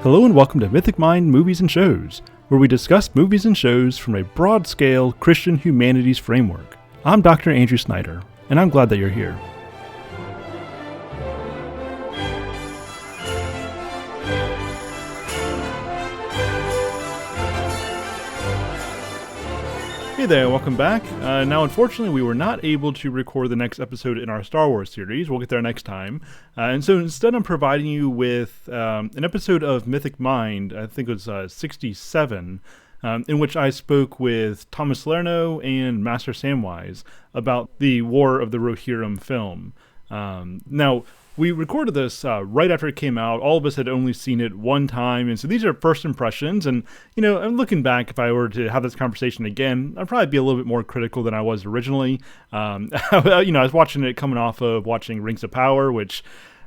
Hello and welcome to Mythic Mind Movies and Shows, where we discuss movies and shows from a broad-scale Christian humanities framework. I'm Dr. Andrew Snyder, and I'm glad that you're here. Hey there, welcome back. Now, unfortunately, we were not able to record the next episode in our Star Wars series. We'll get there next time. And so instead, I'm providing you with an episode of Mythic Mind, I think it was 67, in which I spoke with Thomas Salerno and Master Samwise about the War of the Rohirrim film. Now, we recorded this right after it came out. All of us had only seen it one time, and so these are first impressions. And, you know, I'm looking back, if I were to have this conversation again, I'd probably be a little bit more critical than I was originally. I was watching it coming off of watching Rings of Power, which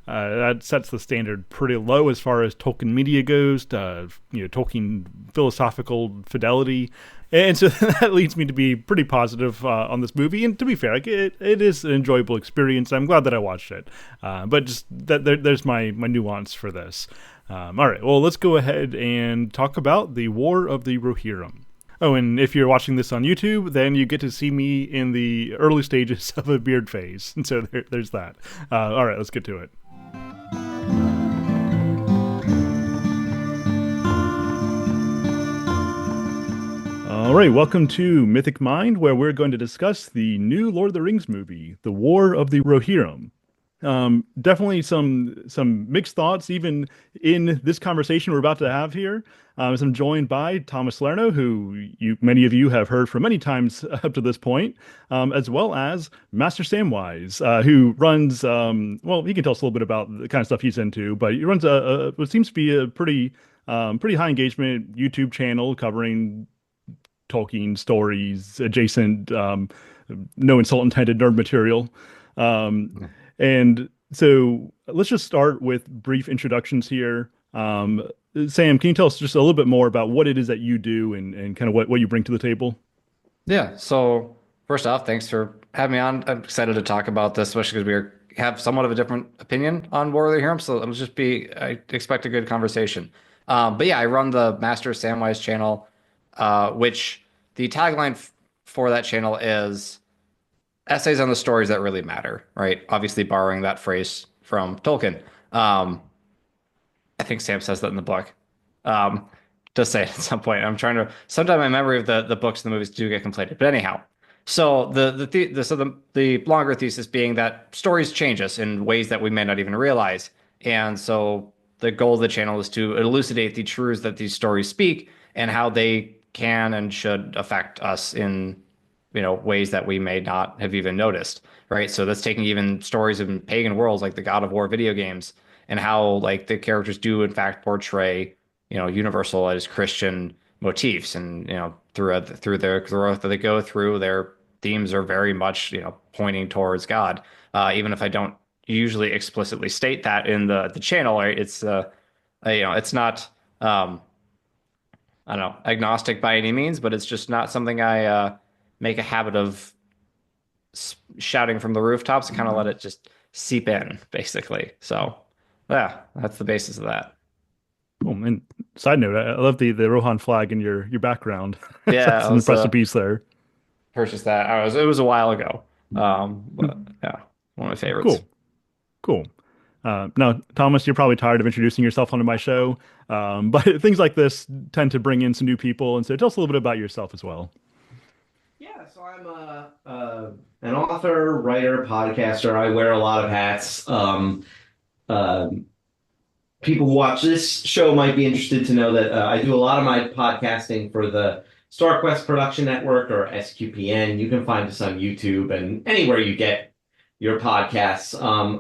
that sets the standard pretty low as far as Tolkien media goes, Tolkien philosophical fidelity. And so that leads me to be pretty positive on this movie. And to be fair, it is an enjoyable experience. I'm glad that I watched it. But just there's my nuance for this. All right, well, let's go ahead and talk about the War of the Rohirrim. Oh, and if you're watching this on YouTube, then you get to see me in the early stages of a beard phase. And so there's that. All right, let's get to it. All right, welcome to Mythic Mind, where we're going to discuss the new Lord of the Rings movie, The War of the Rohirrim. Definitely some mixed thoughts, even in this conversation we're about to have here. As I'm joined by Thomas Salerno, who many of you have heard from many times up to this point, as well as Master Samwise, who runs, he can tell us a little bit about the kind of stuff he's into, but he runs what seems to be a pretty high engagement YouTube channel covering Tolkien stories, adjacent, no insult intended nerd material. And so let's just start with brief introductions here. Sam, can you tell us just a little bit more about what it is that you do and kind of what you bring to the table? Yeah. So first off, thanks for having me on. I'm excited to talk about this, especially because we have somewhat of a different opinion on War of the Rohirrim. So I expect a good conversation. But yeah, I run the Master Samwise channel, which the tagline for that channel is essays on the stories that really matter, right? Obviously borrowing that phrase from Tolkien. I think Sam says that in the book. Does say it at some point. Sometimes my memory of the books and the movies do get conflated. But anyhow, so the longer thesis being that stories change us in ways that we may not even realize. And so the goal of the channel is to elucidate the truths that these stories speak and how they can and should affect us in ways that we may not have even noticed, right? So that's taking even stories in pagan worlds like the God of War video games and how like the characters do in fact portray, universal as Christian motifs, and through their growth that they go through, their themes are very much pointing towards God. Even if I don't usually explicitly state that in the channel, right? It's it's not I don't know, agnostic by any means, but it's just not something I make a habit of shouting from the rooftops and kind of let it just seep in, basically. So, yeah, that's the basis of that. Cool. And side note, I love the Rohan flag in your background. Yeah, That's an impressive piece there. Purchased that. It was a while ago. But yeah, one of my favorites. Cool. Now, Thomas, you're probably tired of introducing yourself onto my show, but things like this tend to bring in some new people. And so tell us a little bit about yourself as well. Yeah, so I'm an author, writer, podcaster. I wear a lot of hats. People who watch this show might be interested to know that I do a lot of my podcasting for the StarQuest Production Network, or SQPN. You can find us on YouTube and anywhere you get your podcasts.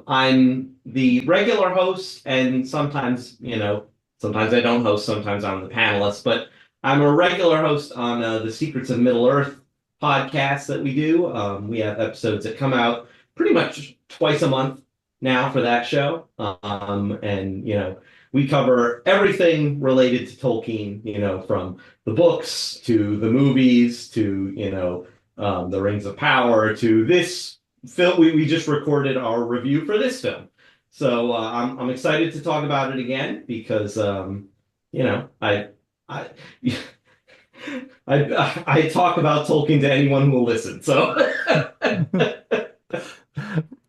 I'm the regular host, and sometimes I don't host, sometimes I'm the panelist, but I'm a regular host on the Secrets of Middle-earth podcast that we do. We have episodes that come out pretty much twice a month now for that show. And we cover everything related to Tolkien, from the books to the movies to, the Rings of Power to this film. We just recorded our review for this film, so I'm excited to talk about it again because I I talk about Tolkien to anyone who will listen. So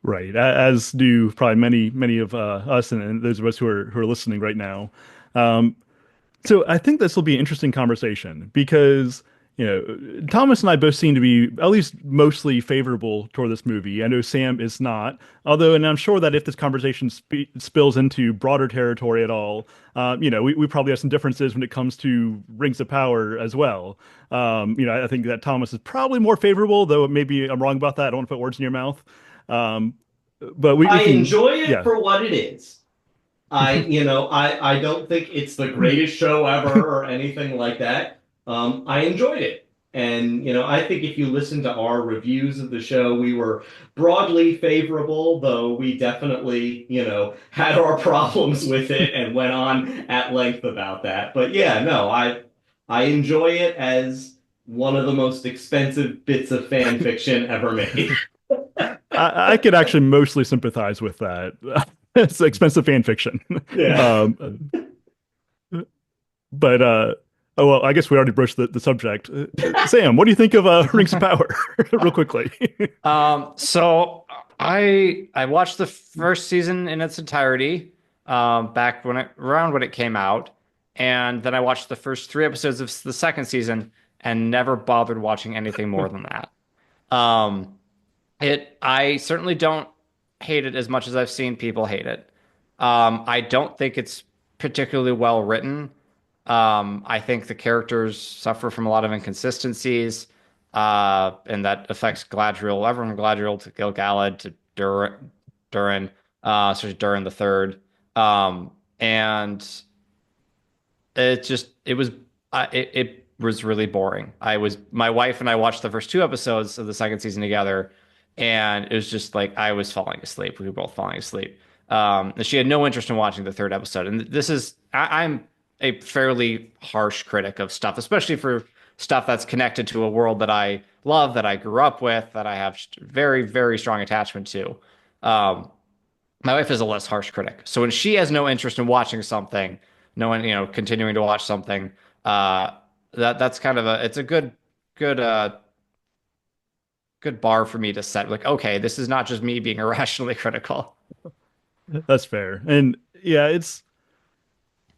Right, as do probably many of us and those of us who are listening right now. Um, So I think this will be an interesting conversation because, Thomas and I both seem to be at least mostly favorable toward this movie. I know Sam is not, although, and I'm sure that if this conversation spills into broader territory at all, we probably have some differences when it comes to Rings of Power as well. I think that Thomas is probably more favorable, though maybe I'm wrong about that. I don't want to put words in your mouth. Um, but we I can, enjoy it yeah. for what it is. I don't think it's the greatest show ever or anything like that. I enjoyed it. And, I think if you listen to our reviews of the show, we were broadly favorable, though we definitely, had our problems with it and went on at length about that. But yeah, no, I enjoy it as one of the most expensive bits of fan fiction ever made. I could actually mostly sympathize with that. It's expensive fan fiction. Yeah. But oh well, I guess we already broached the subject. Sam, what do you think of Rings of Power, real quickly? So I watched the first season in its entirety, back around when it came out, and then I watched the first 3 episodes of the second season and never bothered watching anything more than that. Um, I certainly don't hate it as much as I've seen people hate it. I don't think it's particularly well written. I think the characters suffer from a lot of inconsistencies, and that affects Galadriel, everyone from Galadriel to Gil-galad to Durin, especially Durin the Third. And it was really boring. My wife and I watched the first 2 episodes of the second season together, and it was just like I was falling asleep. We were both falling asleep. And she had no interest in watching the third episode. And I'm a fairly harsh critic of stuff, especially for stuff that's connected to a world that I love, that I grew up with, that I have very, very strong attachment to. Um, my wife is a less harsh critic. So when she has no interest in watching something, no one, continuing to watch something, uh, that's kind of it's a good, good bar for me to set. Like, okay, this is not just me being irrationally critical. That's fair. And yeah,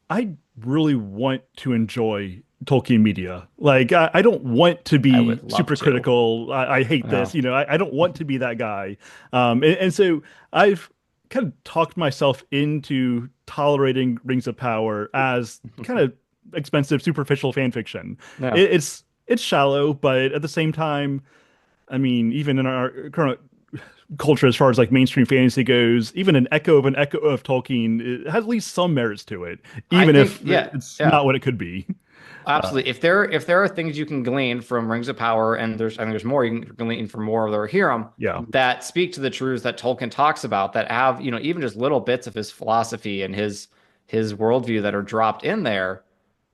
I really want to enjoy Tolkien media. Like, I don't want to I be would love super to. critical. I hate Yeah. this. I don't want to be that guy. And so I've kind of talked myself into tolerating Rings of Power as kind of expensive, superficial fan fiction. Yeah. It's shallow, but at the same time, I mean, even in our current culture, as far as like mainstream fantasy goes, even an echo of Tolkien, it has at least some merits to it, I even think, if yeah, it's yeah. not what it could be. Uh, Absolutely. If there are things you can glean from Rings of Power, and I think there's more you can glean from more of the Rohirrim yeah, that speak to the truths that Tolkien talks about, that have, even just little bits of his philosophy and his worldview that are dropped in there,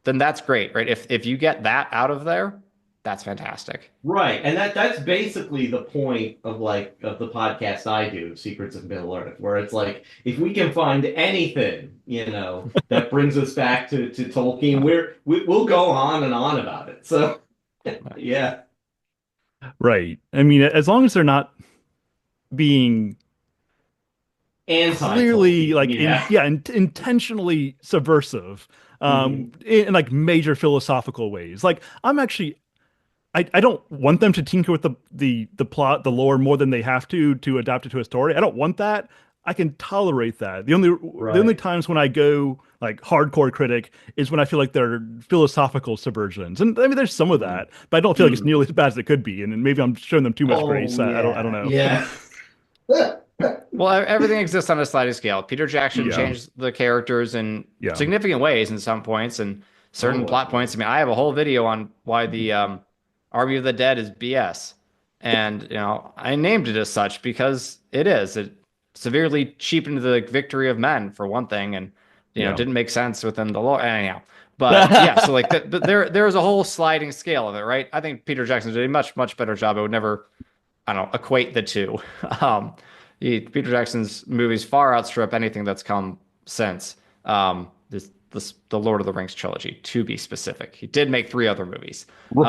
then that's great, right? If you get that out of there, that's fantastic. Right. And that's basically the point of the podcast I do, Secrets of Middle Earth, where it's like if we can find anything, that brings us back to Tolkien, we'll go on and on about it. So yeah. right. I mean, as long as they're not being clearly Anti-Tolkien. like Yeah. intentionally subversive, Mhm. in like major philosophical ways. Like I'm actually I don't want them to tinker with the plot, the lore more than they have to adapt it to a story. I don't want that. I can tolerate that. The only Right. times when I go like hardcore critic is when I feel like they're philosophical subversions. And I mean there's some of Mhm. that, but I don't feel like it's Mhm. nearly as bad as it could be. And maybe I'm showing them too much grace. Oh I don't yeah. know. Yeah. Well, everything exists on a sliding scale. Peter Jackson Yeah. changed the characters in Yeah. significant ways in some points and certain Oh, plot points. I mean, I have a whole video on why the Army of the Dead is BS. And, I named it as such because it is. It severely cheapened the victory of men, for one thing, and, Yeah. didn't make sense within the lore. Anyhow. But yeah, so like there's a whole sliding scale of it, right? I think Peter Jackson did a much, much better job. I don't know, equate the two. Um, Peter Jackson's movies far outstrip anything that's come since. The Lord of the Rings trilogy, to be specific. He did make three other movies. We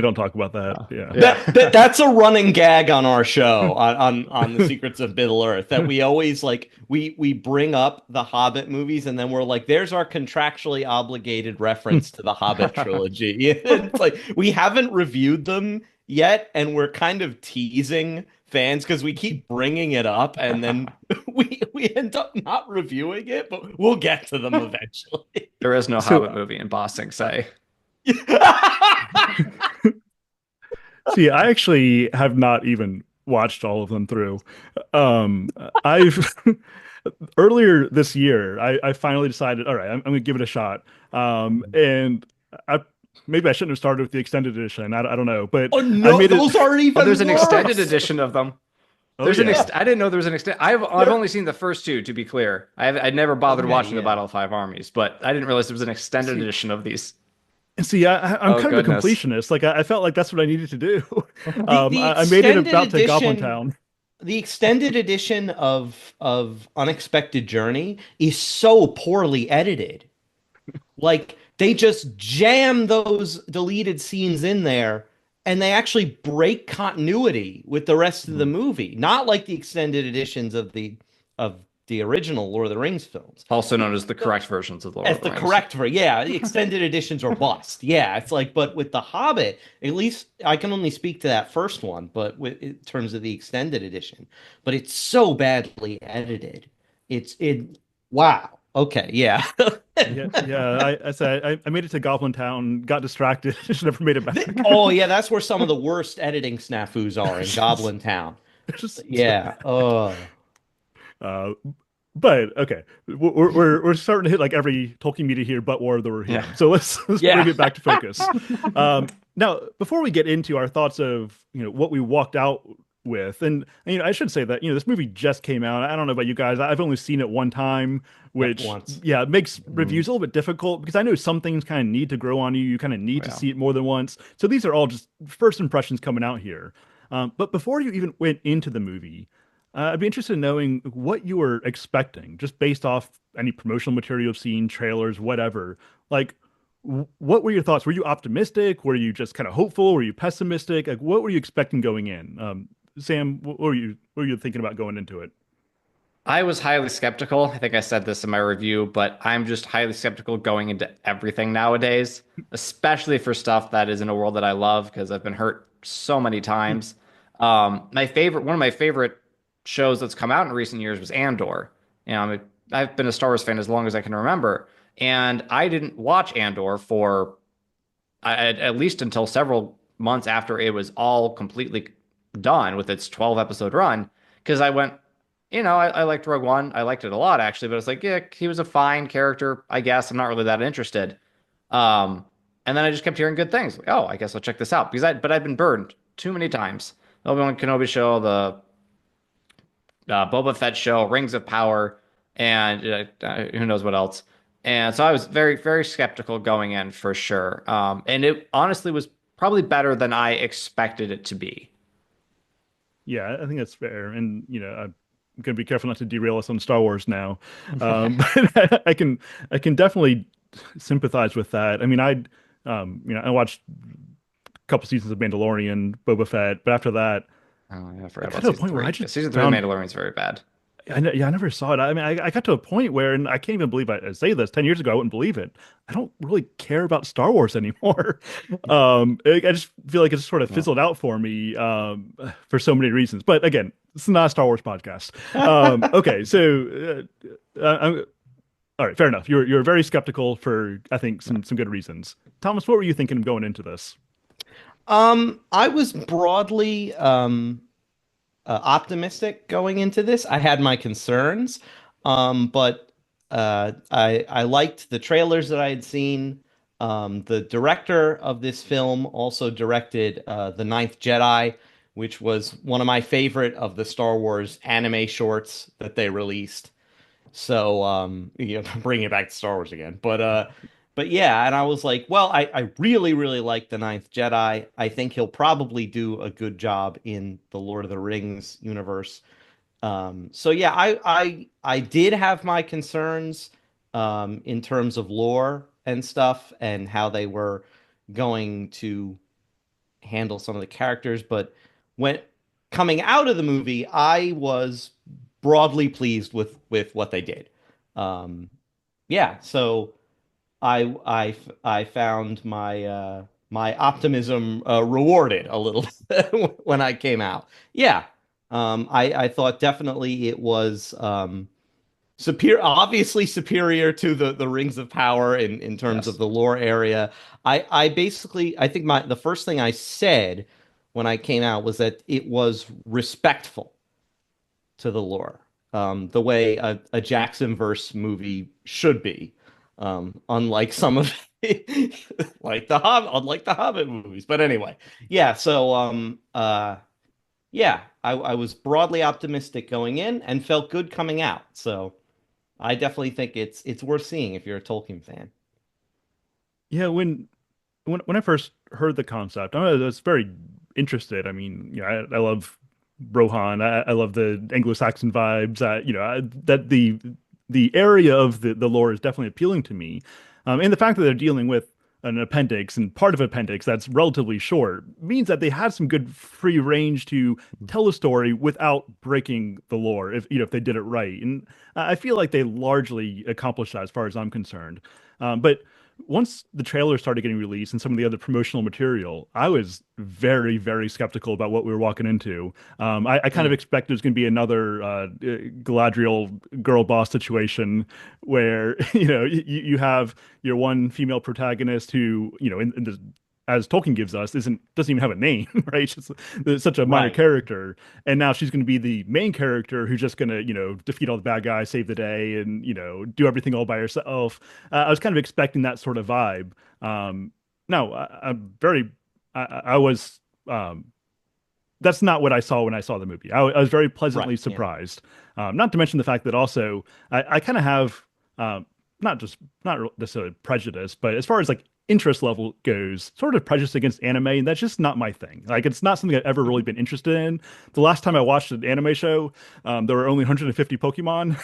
don't talk about that. Yeah. That's a running gag on our show on the Secrets of Middle Earth that we always like we bring up the Hobbit movies and then we're like, there's our contractually obligated reference to the Hobbit trilogy. It's like we haven't reviewed them yet, and we're kind of teasing fans because we keep bringing it up and then we end up not reviewing it, but we'll get to them eventually. There is no So- Hobbit movie in Bossing Say. See, I actually have not even watched all of them through. I've earlier this year, I finally decided, all right, I'm going to give it a shot. And I maybe I shouldn't have started with the extended edition. I don't know, but Oh no, I made those aren't even Oh, there's an worse. extended edition of them. Oh, There's yeah. I didn't know there was an extent. I've only seen the first two, to be clear. I'd never bothered Okay, watching the yeah. Battle of Five Armies, but I didn't realize there was an extended See- edition of these. See, I'm Oh, kind of a goodness. completionist. Like I felt like that's what I needed to do. The I made it extended about to Goblin edition- Town. The extended edition of Unexpected Journey is so poorly edited. Like they just jam those deleted scenes in there and they actually break continuity with the rest of the movie. Not like the extended editions of the original Lord of the Rings films. Also known as the correct versions of the Lord As of the the Rings. correct version. Yeah, the extended editions are bust. Yeah, it's like, but with The Hobbit, at least I can only speak to that first one, but in terms of the extended edition, but it's so badly edited. Wow. Okay, yeah. Yeah. I said I made it to Goblin Town, got distracted, just never made it back. Oh, yeah, that's where some of the worst editing snafus are in Goblin Town. Just- Yeah. Oh. Uh, but okay, we're starting to hit like every Tolkien media here, but War of the Rohirrim. Yeah. So let's Yeah. bring it back to focus. Now, before we get into our thoughts of what we walked out with, and I should say that this movie just came out. I don't know about you guys. I've only seen it one time, which once. yeah, it makes reviews a little bit difficult because I know some things kind of need to grow on you. You kind of need to Yeah. see it more than once. So these are all just first impressions coming out here. But before you even went into the movie, I'd be interested in knowing what you were expecting, just based off any promotional material you've seen, trailers, whatever. Like, what were your thoughts? Were you optimistic? Were you just kind of hopeful? Were you pessimistic? Like, what were you expecting going in? Sam, what were you thinking about going into it? I was highly skeptical. I think I said this in my review, but I'm just highly skeptical going into everything nowadays, especially for stuff that is in a world that I love because I've been hurt so many times. One of my favorite shows that's come out in recent years was Andor. I've been a Star Wars fan as long as I can remember, and I didn't watch Andor for at least until several months after it was all completely done with its 12 episode run, because I went, I liked Rogue One. I liked it a lot, actually, but it's like, yeah, he was a fine character, I guess. I'm not really that interested. And then I just kept hearing good things. Like, oh, I guess I'll check this out but I'd been burned too many times. The Obi-Wan Kenobi show, the Boba Fett show, Rings of Power, and who knows what else. And so I was very, very skeptical going in for sure. And it honestly was probably better than I expected it to be. Yeah, I think that's fair. And, I'm going to be careful not to derail us on Star Wars now. But I can definitely sympathize with that. I mean, I watched a couple seasons of Mandalorian, Boba Fett, but after that, Oh, yeah, I forgot got about to a season point where three. I just Season 3 of found- Mandalorian is very bad. I never saw it. I mean, I got to a point where, and I can't even believe I say this, 10 years ago, I wouldn't believe it. I don't really care about Star Wars anymore. I just feel like it's sort of fizzled out for me for so many reasons. But again, it's not a Star Wars podcast. Okay, so all right, fair enough. You're very skeptical for, I think, some good reasons. Thomas, what were you thinking going into this? I was broadly optimistic going into this. I had my concerns, but I liked the trailers that I had seen. The director of this film also directed The Ninth Jedi, which was one of my favorite of the Star Wars anime shorts that they released. So, bringing it back to Star Wars again. But but yeah, and I was like, well, I really, really like The Ninth Jedi. I think he'll probably do a good job in the Lord of the Rings universe. So yeah, I did have my concerns in terms of lore and stuff and how they were going to handle some of the characters, but when coming out of the movie, I was broadly pleased with what they did. Um, yeah, so I found my optimism rewarded a little when I came out. Yeah, I thought definitely it was superior, obviously superior to the Rings of Power in terms of Yes. the lore area. I basically I think the first thing I said when I came out was that it was respectful to the lore, the way a Jackson verse movie should be, unlike some of unlike the Hobbit movies. But anyway, yeah. So yeah, I was broadly optimistic going in and felt good coming out. So I definitely think it's worth seeing if you're a Tolkien fan. Yeah, when I first heard the concept, I was very interested. I mean, I love Rohan. I love the Anglo-Saxon vibes. That the area of the lore is definitely appealing to me, and the fact that they're dealing with an appendix and part of appendix that's relatively short means that they have some good free range to tell a story without breaking the lore. If they did it right, and I feel like they largely accomplished that as far as I'm concerned. But once the trailer started getting released and some of the other promotional material, I was very, very skeptical about what we were walking into. I kind of expected it was going to be another Galadriel girl boss situation where you have your one female protagonist who in the as Tolkien gives us, doesn't even have a name, right? She's such a minor Right. character, and now she's going to be the main character who's just going to, defeat all the bad guys, save the day, and do everything all by herself. I was kind of expecting that sort of vibe. No, I'm very, I was. That's not what I saw when I saw the movie. I was very pleasantly Right. Yeah. surprised. Not to mention the fact that also I kind of have not necessarily prejudice, but as far as like interest level goes, sort of prejudice against anime, and that's just not my thing. Like it's not something I've ever really been interested in. The last time I watched an anime show, there were only 150 Pokemon.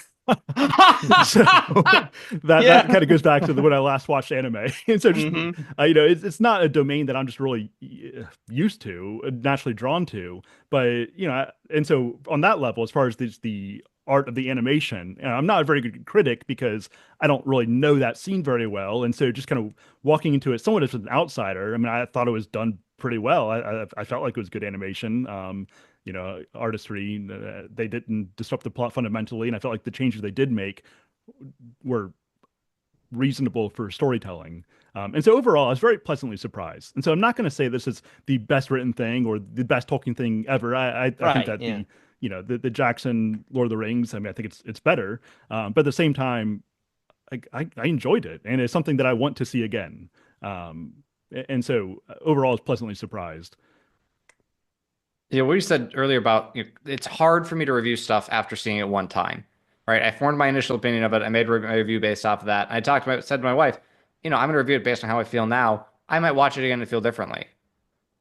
So that Yeah. kind of goes back to when I last watched anime, and so just Hmm. it's not a domain that I'm just really used to, naturally drawn to. But and so on that level, as far as the art of the animation, I'm not a very good critic because I don't really know that scene very well, and so just kind of walking into it somewhat as an outsider. I mean, I thought it was done pretty well. I felt like it was good animation. Artistry. They didn't disrupt the plot fundamentally, and I felt like the changes they did make were reasonable for storytelling. And so overall, I was very pleasantly surprised. And so I'm not going to say this is the best written thing or the best Tolkien thing ever. I think Right. that Yeah. the Jackson Lord of the Rings. I mean, I think it's better. But at the same time, I enjoyed it, and it's something that I want to see again. And so overall, I was pleasantly surprised. Yeah, what you said earlier about it's hard for me to review stuff after seeing it one time, right? I formed my initial opinion of it. I made a review based off of that. Said to my wife, I'm going to review it based on how I feel now. I might watch it again and feel differently.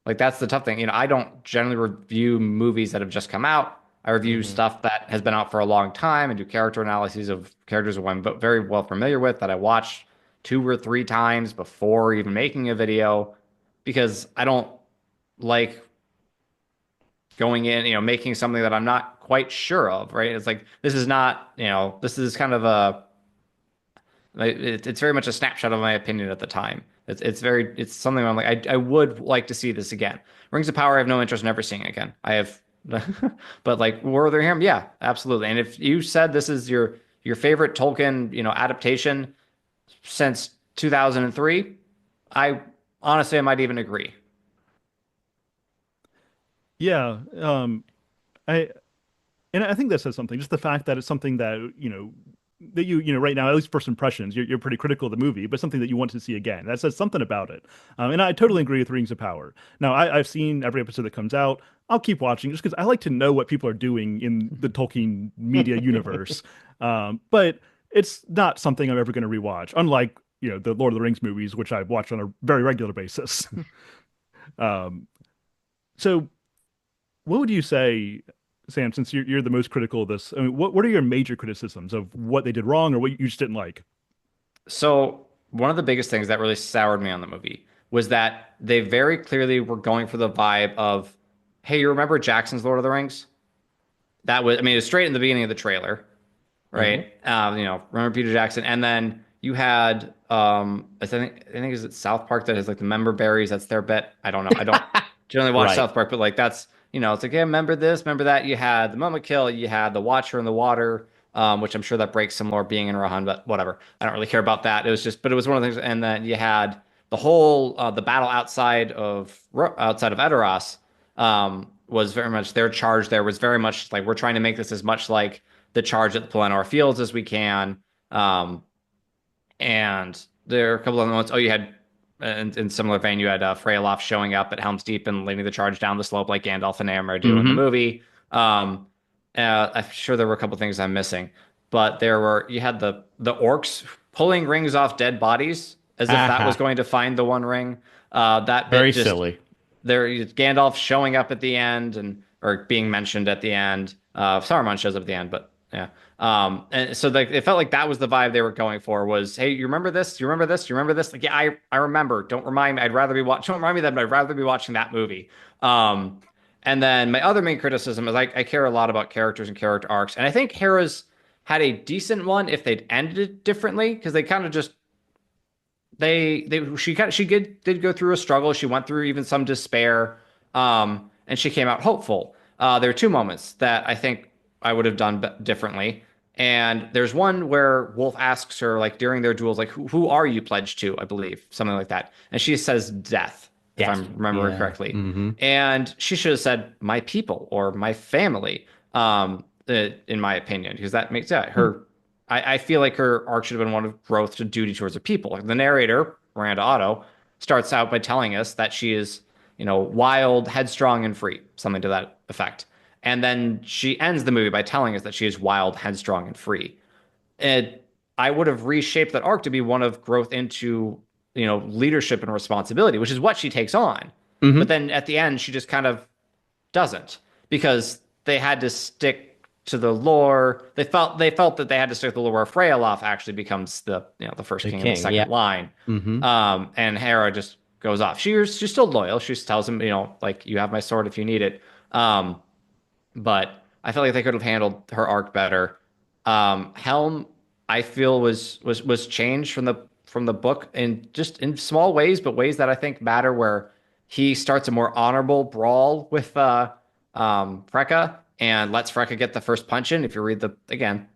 Like that's the tough thing. I don't generally review movies that have just come out. I review Hmm. stuff that has been out for a long time and do character analyses of characters who I'm very well familiar with that I watched 2 or 3 times before even making a video because I don't like going in, making something that I'm not quite sure of, right? It's like this is not, this is kind of it's very much a snapshot of my opinion at the time. It's something I'm like I would like to see this again. Rings of Power, I have no interest in ever seeing again. I have, but like War of the Rohirrim, yeah, absolutely. And if you said this is your favorite Tolkien, adaptation since 2003, I honestly I might even agree. Yeah. I And I think that says something. Just the fact that it's something that that right now, at least first impressions, you're pretty critical of the movie, but something that you want to see again. That says something about it. And I totally agree with Rings of Power. Now, I've seen every episode that comes out. I'll keep watching just because I like to know what people are doing in the Tolkien media universe. But it's not something I'm ever going to rewatch. Unlike the Lord of the Rings movies, which I watch on a very regular basis. um, so what would you say, Sam, since you're the most critical of this? I mean, what are your major criticisms of what they did wrong or what you just didn't like? So one of the biggest things that really soured me on the movie was that they very clearly were going for the vibe of, hey, you remember Jackson's Lord of the Rings? That was, I mean, it was straight in the beginning of the trailer, right? Remember Peter Jackson, and then you had, I think is it South Park that has like the member berries? That's their bit. I don't know. I don't generally watch Right. South Park, but like that's, it's like, yeah, remember this, remember that. You had the Mama Kill, you had the Watcher in the water, which I'm sure that breaks some lore being in Rohan, but whatever. I don't really care about that. It was just, but it was one of the things. And then you had the whole the battle outside of Edoras was very much their charge. There was very much like we're trying to make this as much like the charge at the Pelennor Fields as we can. And there are a couple of other moments. Oh, you had in similar vein, you had Freyalof showing up at Helm's Deep and leading the charge down the slope like Gandalf and Éomer do in the movie. I'm sure there were a couple things I'm missing, but you had the orcs pulling rings off dead bodies as if that was going to find the one ring. That bit Very just silly. there Gandalf showing up at the end or being mentioned at the end. Saruman shows up at the end, but yeah. And so like it felt like that was the vibe they were going for was, hey, you remember this? You remember this? You remember this? Like, yeah, I remember. Don't remind me. Don't remind me that, but I'd rather be watching that movie. And then my other main criticism is I care a lot about characters and character arcs, and I think Hera's had a decent one if they'd ended it differently because they kind of just she did go through a struggle. She went through even some despair, and she came out hopeful. There are two moments that I think I would have done differently. And there's one where Wolf asks her, like during their duels, like, who are you pledged to? I believe something like that. And she says death, if I'm remembering correctly. And she should have said my people or my family, in my opinion, because that makes her. I feel like her arc should have been one of growth to duty towards her people. Like the narrator, Miranda Otto, starts out by telling us that she is, wild, headstrong, and free, something to that effect. And then she ends the movie by telling us that she is wild, headstrong, and free. And I would have reshaped that arc to be one of growth into, leadership and responsibility, which is what she takes on. But then at the end, she just kind of doesn't because they had to stick to the lore. They felt that they had to stick to the lore where Freyalof actually becomes the first king in the second line. And Héra just goes off. She's still loyal. She tells him, like you have my sword if you need it. But I feel like they could have handled her arc better. Helm, I feel was changed from the book in small ways, but ways that I think matter. Where he starts a more honorable brawl with Freka and lets Freka get the first punch in. If you read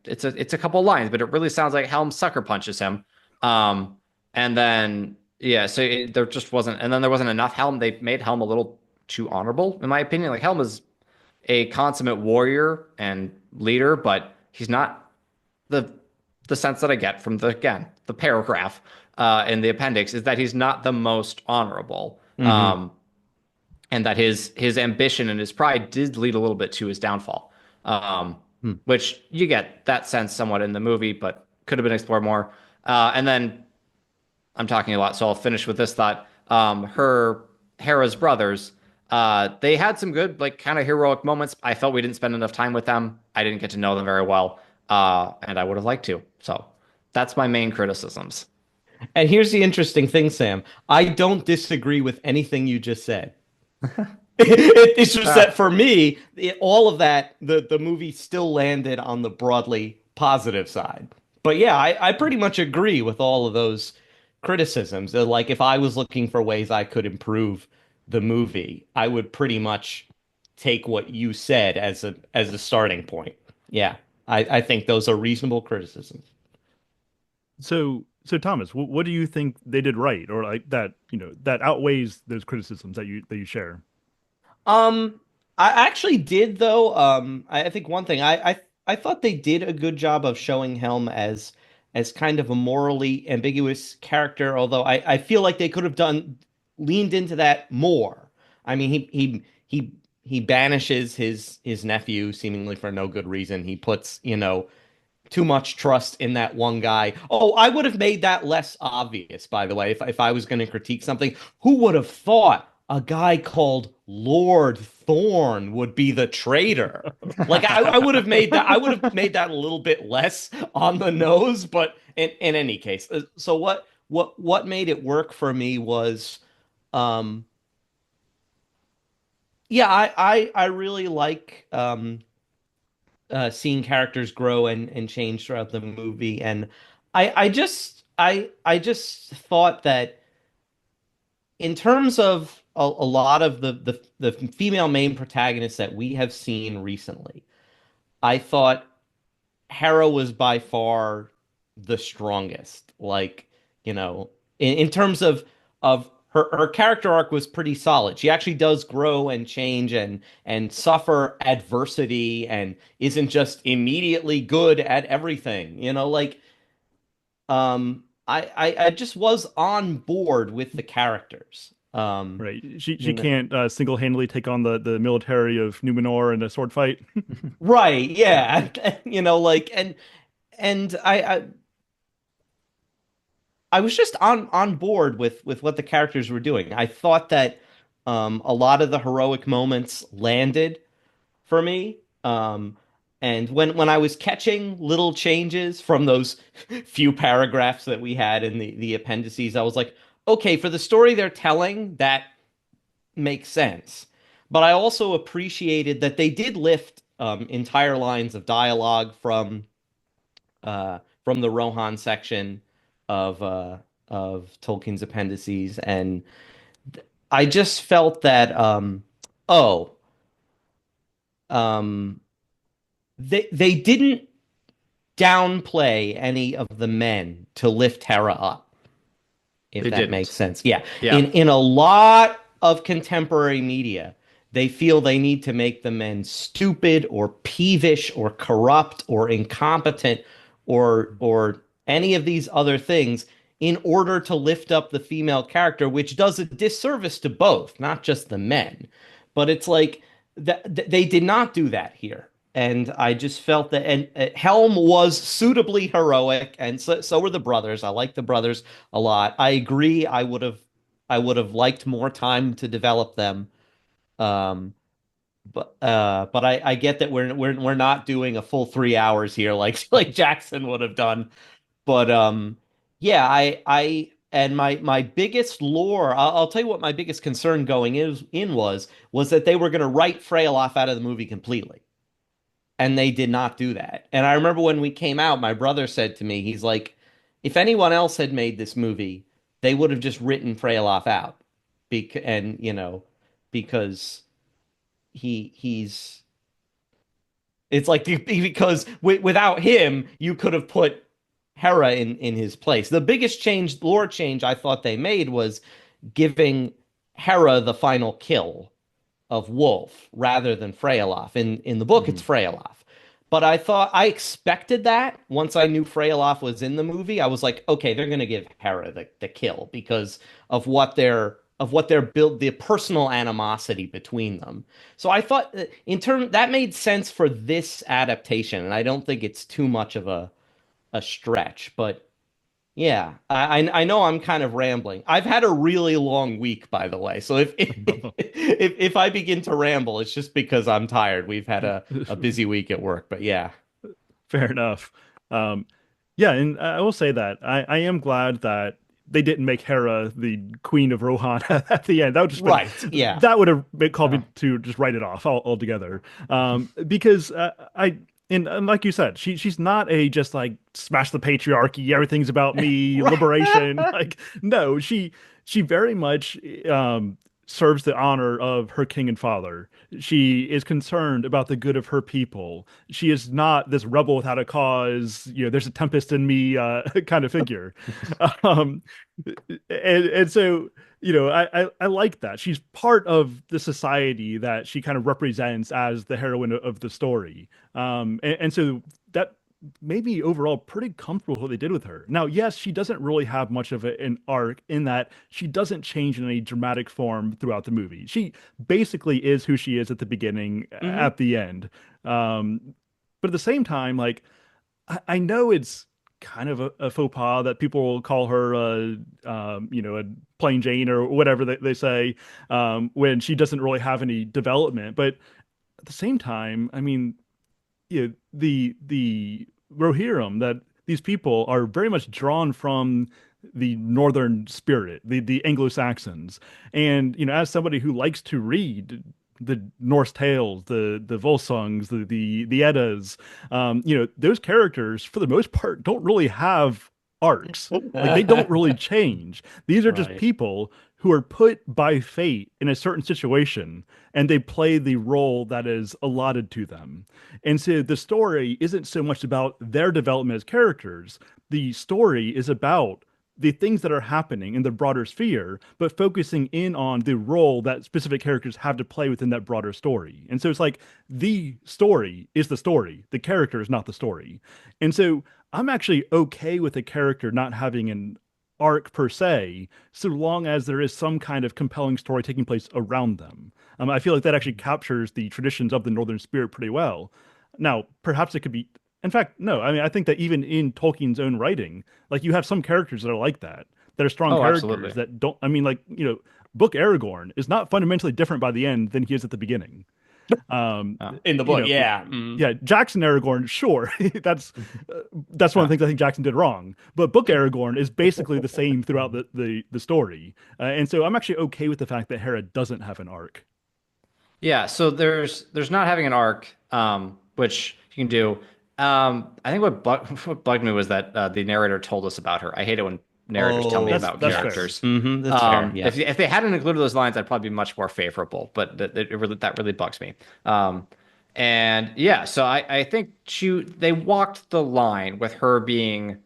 it's a couple of lines, but it really sounds like Helm sucker punches him. And then there just wasn't, and then there wasn't enough Helm. They made Helm a little too honorable, in my opinion. Like Helm is a consummate warrior and leader, but he's not the sense that I get from the paragraph in the appendix is that he's not the most honorable. And that his ambition and his pride did lead a little bit to his downfall, which you get that sense somewhat in the movie, but could have been explored more. And then I'm talking a lot, so I'll finish with this thought. Hera's brothers, they had some good, like, kind of heroic moments. I felt we didn't spend enough time with them. I didn't get to know them very well, and I would have liked to. So that's my main criticisms. And here's the interesting thing, Sam. I don't disagree with anything you just said. It's just that for me, all of that, the movie still landed on the broadly positive side. But yeah, I pretty much agree with all of those criticisms. Like if I was looking for ways I could improve the movie, I would pretty much take what you said as a starting point. Yeah, I think those are reasonable criticisms. So Thomas, what do you think they did right, or like that that outweighs those criticisms that you share? I actually did though. I think one thing I thought they did a good job of showing Helm as kind of a morally ambiguous character, although I feel like they could have leaned into that more. I mean, he banishes his nephew seemingly for no good reason. He puts, too much trust in that one guy. Oh, I would have made that less obvious, by the way, if I was going to critique something. Who would have thought a guy called Lord Thorn would be the traitor? Like I would have made that. I would have made that a little bit less on the nose. But in any case, so what made it work for me was, um, yeah, I really like seeing characters grow and change throughout the movie, and I just thought that in terms of a lot of the female main protagonists that we have seen recently, I thought Hera was by far the strongest. Like, in terms of her character arc was pretty solid. She actually does grow and change and suffer adversity and isn't just immediately good at everything. Like I just was on board with the characters. Right. She can't single-handedly take on the military of Numenor in a sword fight. Right, yeah. Like and I was just on board with what the characters were doing. I thought that a lot of the heroic moments landed for me. And when I was catching little changes from those few paragraphs that we had in the appendices, I was like, okay, for the story they're telling, that makes sense. But I also appreciated that they did lift entire lines of dialogue from the Rohan section of Tolkien's appendices, and I just felt that oh um they didn't downplay any of the men to lift Hera up, if They that didn't. makes sense. Yeah. Yeah. In a lot of contemporary media, they feel they need to make the men stupid or peevish or corrupt or incompetent or any of these other things in order to lift up the female character, which does a disservice to both, not just the men. But it's like they did not do that here. And I just felt that, and Helm was suitably heroic, and so were the brothers. I like the brothers a lot. I agree. I would have liked more time to develop them. Um, but I get that we're not doing a full 3 hours here like Jackson would have done. But yeah, I and my biggest lore. I'll tell you what my biggest concern going in was that they were going to write Freyalaf out of the movie completely, and they did not do that. And I remember when we came out, my brother said to me, he's like, if anyone else had made this movie, they would have just written Freyalaf out, and because he's it's like because without him you could have put Hera in his place. The biggest lore change I thought they made was giving Hera the final kill of Wolf rather than Freyalaf. In the book, it's Freyalaf. But I expected that once I knew Freyalaf was in the movie. I was like, okay, they're gonna give Hera the kill because of what they're built, the personal animosity between them. So I thought that made sense for this adaptation, and I don't think it's too much of a stretch. But yeah, I know I'm kind of rambling. I've had a really long week, by the way. So if I begin to ramble, it's just because I'm tired. We've had a busy week at work, but yeah. Fair enough. Um, yeah, and I will say that I am glad that they didn't make Hera the queen of Rohan at the end. That would just Right, yeah. that would have called me to just write it off altogether. Because and like you said, she's not a just like smash the patriarchy, everything's about me, liberation. Like no, she very much serves the honor of her king and father. She is concerned about the good of her people. She is not this rebel without a cause, there's a tempest in me kind of figure. um, and so, I like that. She's part of the society that she kind of represents as the heroine of the story. And so that made me overall pretty comfortable with what they did with her. Now, yes, she doesn't really have much of an arc in that she doesn't change in any dramatic form throughout the movie. She basically is who she is at the beginning, at the end. But at the same time, like, I know it's kind of a faux pas that people will call her, a plain Jane or whatever they say, when she doesn't really have any development. But at the same time, I mean, the Rohirrim, that these people are very much drawn from the northern spirit, the Anglo-Saxons. And as somebody who likes to read the Norse tales, the Volsungs, the Eddas, those characters for the most part don't really have arcs. Like, they don't really change. These are just Right. people who are put by fate in a certain situation, and they play the role that is allotted to them. And so the story isn't so much about their development as characters. The story is about the things that are happening in the broader sphere, but focusing in on the role that specific characters have to play within that broader story. And so it's like the story is the story, the character is not the story. And so I'm actually okay with a character not having an arc per se, so long as there is some kind of compelling story taking place around them. I feel like that actually captures the traditions of the Northern Spirit pretty well. Now, perhaps it could be, in fact, no, I mean, I think that even in Tolkien's own writing, like, you have some characters that are like that are strong Oh, characters absolutely. that don't, I mean, like, Book Aragorn is not fundamentally different by the end than he is at the beginning. Um, Oh. In the you book, know, yeah. Mhm. yeah, Jackson Aragorn, sure, that's that's one of the things I think Jackson did wrong. But Book Aragorn is basically the same throughout the story, and so I'm actually okay with the fact that Hera doesn't have an arc. Yeah, so there's not having an arc, which you can do. I think what bugged me was that the narrator told us about her. I hate it when narrators tell me Oh, That's about that's fair. characters. That's fair. Yeah. If they hadn't included those lines, I'd probably be much more favorable. But that really bugs me. And yeah, so I think they walked the line with her being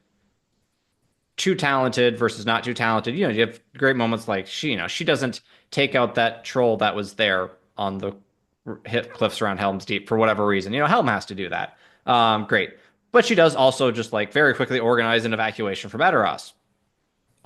too talented versus not too talented. You have great moments like she doesn't take out that troll that was there on the hit cliffs around Helm's Deep for whatever reason. Helm has to do that. Great. But she does also just like very quickly organize an evacuation from Edoras.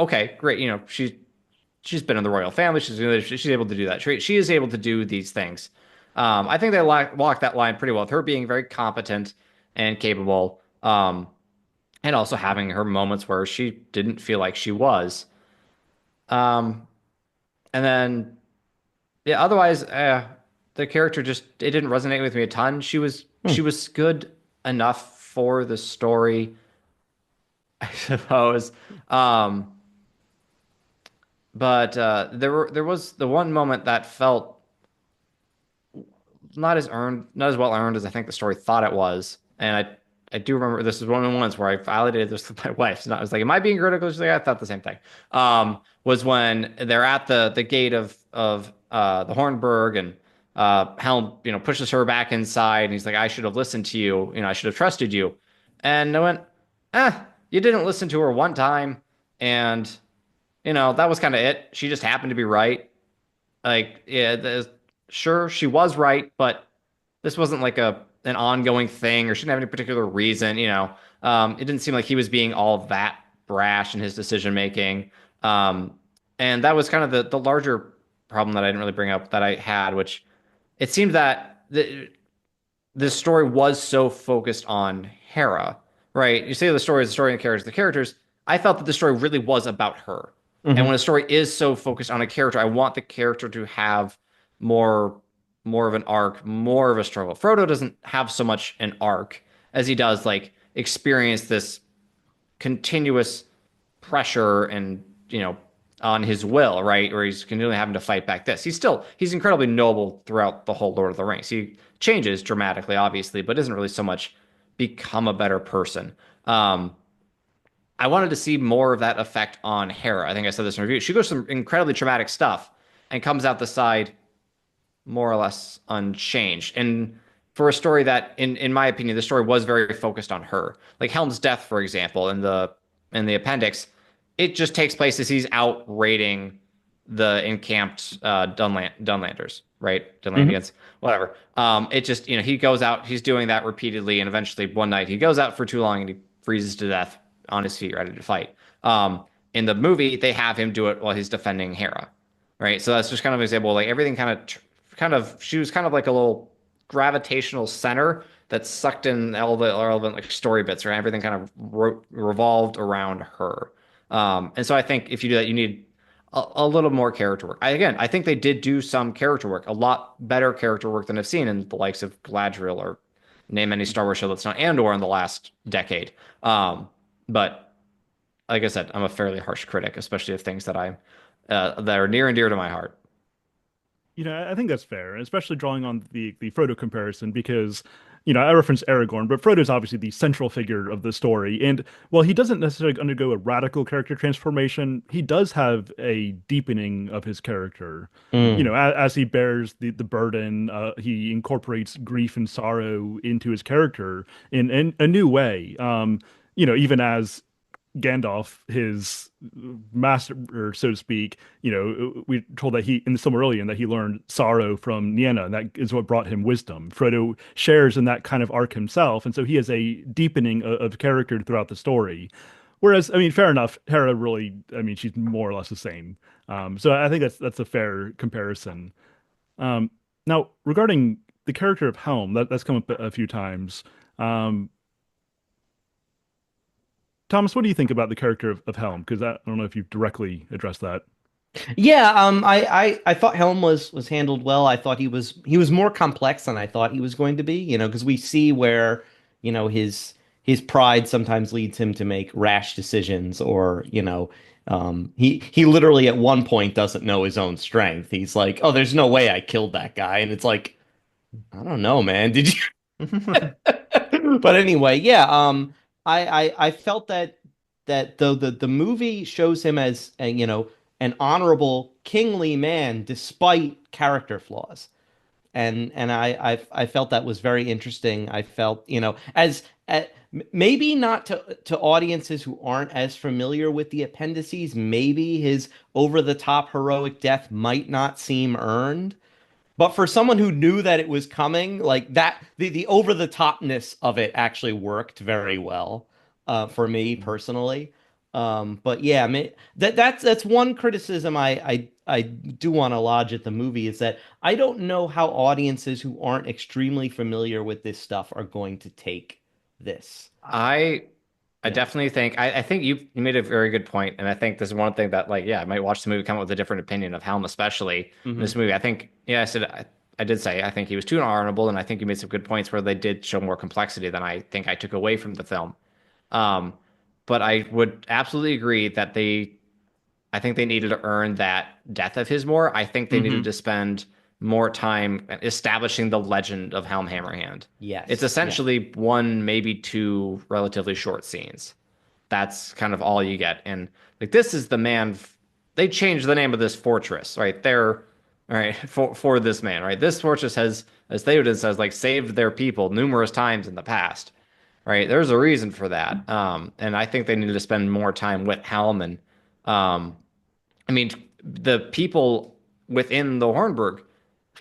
Okay, great. She's been in the royal family. She's able to do that. She is able to do these things. I think they walked that line pretty well with her being very competent and capable. And also having her moments where she didn't feel like she was. Um, and then yeah, otherwise, the character just it didn't resonate with me a ton. She was good enough for the story, I suppose. Um, but there was the one moment that felt not as well earned as I think the story thought it was, and I do remember this is one of the ones where I validated this with my wife. I was like, "Am I being critical?" She's like, "I thought the same thing." Was when they're at the gate of the Hornburg, and Helm pushes her back inside, and he's like, "I should have listened to you. I should have trusted you." And I went, you didn't listen to her one time, and that was kind of it. She just happened to be right. Like, yeah, sure, she was right, but this wasn't like an ongoing thing, or she didn't have any particular reason. It didn't seem like he was being all that brash in his decision making. Um, and that was kind of the larger problem that I didn't really bring up that I had, which it seemed that this story was so focused on Hera, right? You say the story is the story and the characters. The characters, I felt that the story really was about her. And when a story is so focused on a character, I want the character to have more more of an arc, more of a struggle. Frodo doesn't have so much an arc as he does like experience this continuous pressure and on his will, right? Where he's continually having to fight back this. He's incredibly noble throughout the whole Lord of the Rings. He changes dramatically, obviously, but isn't really so much become a better person. I wanted to see more of that effect on Hera. I think I said this in review. She goes through some incredibly traumatic stuff and comes out the side more or less unchanged. And for a story that, in my opinion, the story was very focused on her. Like Helm's death, for example, in the appendix, it just takes place as he's out raiding the encamped Dunlanders, right? Dunlandians, whatever. It just, he goes out, he's doing that repeatedly, and eventually one night he goes out for too long and he freezes to death on his feet, ready to fight. In the movie, they have him do it while he's defending Héra, right? So that's just kind of an example. Like everything she was kind of like a little gravitational center that sucked in all the relevant like story bits, or everything kind of revolved around her. And so I think if you do that, you need a little more character work. I think they did do some character work, a lot better character work than I've seen in the likes of Galadriel or name any Star Wars show that's not Andor in the last decade. But like I said, I'm a fairly harsh critic, especially of things that are near and dear to my heart. I think that's fair, especially drawing on the Frodo comparison, because I referenced Aragorn, but Frodo's obviously the central figure of the story, and while he doesn't necessarily undergo a radical character transformation, he does have a deepening of his character. Mm. As he bears the burden, he incorporates grief and sorrow into his character in a new way. Even as Gandalf, his master, so to speak, we told that he in the Silmarillion that he learned sorrow from Nienna, and that is what brought him wisdom. Frodo shares in that kind of arc himself, and so he has a deepening of character throughout the story. Whereas, I mean, fair enough, Hera really, I mean, she's more or less the same. So I think that's a fair comparison. Now, regarding the character of Helm, that's come up a few times. Um, Thomas, what do you think about the character of Helm? Because I don't know if you've directly addressed that. Yeah, I thought Helm was handled well. I thought he was more complex than I thought he was going to be, because we see where, his pride sometimes leads him to make rash decisions, or, he literally at one point doesn't know his own strength. He's like, "Oh, there's no way I killed that guy." And it's like, "I don't know, man. Did you?" But anyway, yeah, I felt that though the movie shows him as an honorable, kingly man despite character flaws, and I felt that was very interesting. I felt as maybe not to audiences who aren't as familiar with the appendices, maybe his over the top heroic death might not seem earned. But for someone who knew that it was coming, like that, the over the topness of it actually worked very well for me personally. But yeah, that's one criticism I do want to lodge at the movie, is that I don't know how audiences who aren't extremely familiar with this stuff are going to take this. I I Yeah. definitely think I think you made a very good point, and I think this is one thing that like I might watch the movie, come up with a different opinion of Helm, especially in Hmm. this movie. I think I did say I think he was too honorable, and I think you made some good points where they did show more complexity than I think I took away from the film. Um, but I would absolutely agree that I think they needed to earn that death of his more. I think they needed Hmm. to spend more time establishing the legend of Helm Hammerhand. It's Yes. Yeah. essentially one, maybe two relatively short scenes. That's kind of all you get. And like this is the man. They changed the name of this fortress, right? They're all right for this man, right? This fortress has, as Theoden says, like saved their people numerous times in the past, right? There's a reason for that. And I think they needed to spend more time with Helm and um, I mean, the people within the Hornburg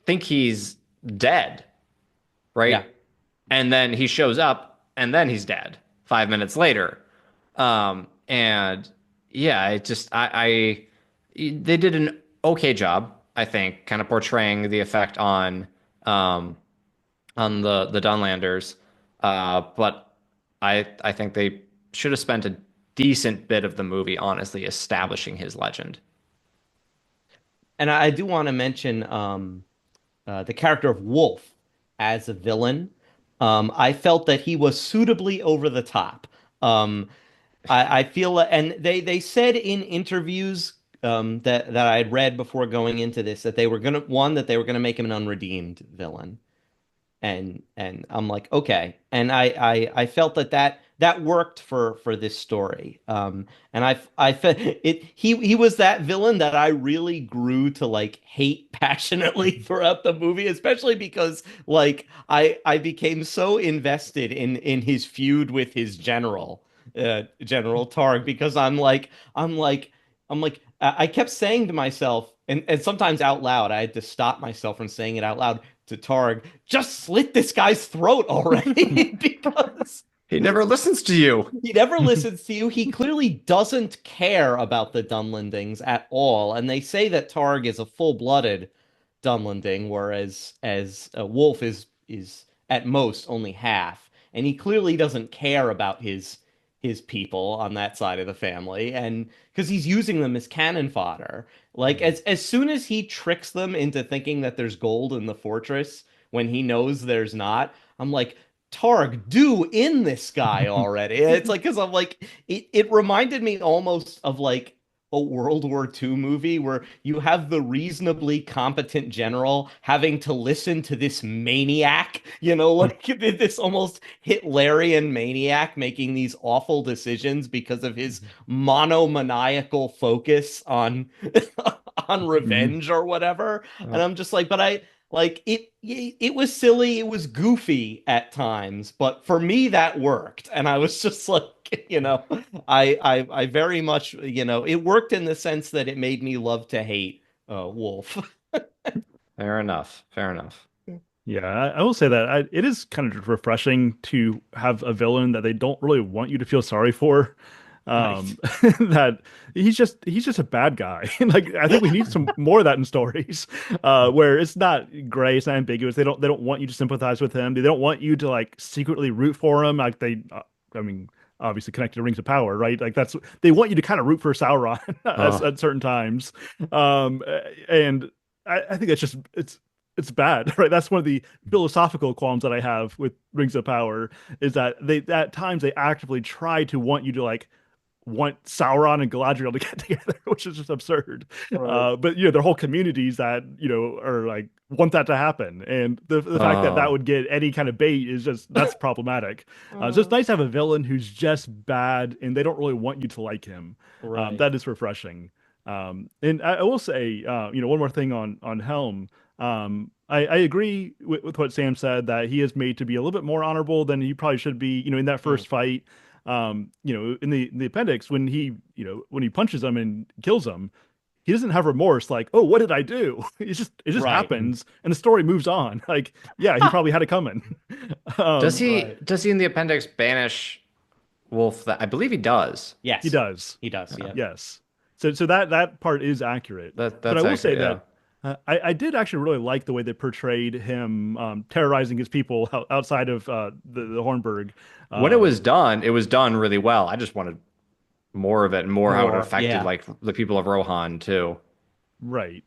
think he's dead, Yeah. right? And then he shows up, and then he's dead 5 minutes later. And yeah, it just they did an okay job, I think, kind of portraying the effect um on the Dunlanders. But I think they should have spent a decent bit of the movie, honestly, establishing his legend. And I do want to mention the character of Wolf as a villain. I felt that he was suitably over the top. Um, I feel, and they said in interviews that I had read before going into this, that they were gonna make him an unredeemed villain, and I'm like, okay, and I felt that worked for this story. And I felt it. He was that villain that I really grew to like hate passionately throughout the movie, especially because like I became so invested in his feud with his General Targ, because I kept saying to myself, and sometimes out loud, I had to stop myself from saying it out loud to Targ, just slit this guy's throat already, because He never listens to you. he never listens to you. He clearly doesn't care about the Dunlandings at all. And they say that Targ is a full-blooded Dunlanding, whereas as Wolf is at most only half, and he clearly doesn't care about his people on that side of the family, and because he's using them as cannon fodder. Like as soon as he tricks them into thinking that there's gold in the fortress when he knows there's not, I'm like, Targ, do in this guy already. It's like, because I'm like, it reminded me almost of like a World War II movie where you have the reasonably competent general having to listen to this maniac, like this almost Hitlerian maniac making these awful decisions because of his monomaniacal focus on on revenge or whatever. And I'm just like, but it was silly, it was goofy at times, but for me that worked. And I was just like, I very much, it worked in the sense that it made me love to hate Wolf. Fair enough. Yeah, I will say that it is kind of refreshing to have a villain that they don't really want you to feel sorry for. That he's just a bad guy. Like, I think we need some more of that in stories, where it's not gray, it's not ambiguous. They don't want you to sympathize with him. They don't want you to like secretly root for him. Like I mean, obviously connected to Rings of Power, right? Like they want you to kind of root for Sauron at certain times. And I think it's bad, right? That's one of the philosophical qualms that I have with Rings of Power, is that at times they actively try to want you to like want Sauron and Galadriel to get together, which is just absurd. Right. But their whole communities that are like want that to happen, and the fact that would get any kind of bait is that's problematic. So it's nice to have a villain who's just bad, and they don't really want you to like him. Right. That is refreshing. And I will say, one more thing on Helm. I agree with what Sam said, that he is made to be a little bit more honorable than he probably should be. In that first fight, in the appendix, when he punches him and kills him, he doesn't have remorse. Like, oh, what did I do? It just happens, and the story moves on. Like, yeah, he probably had it coming. Does he in the appendix banish Wolf? I believe he does. Yes, he does. Yeah. Yes. So that part is accurate. But I will say that. I did actually really like the way they portrayed him terrorizing his people outside of the Hornburg. When it was done really well. I just wanted more of it, and more how it affected like the people of Rohan too. Right.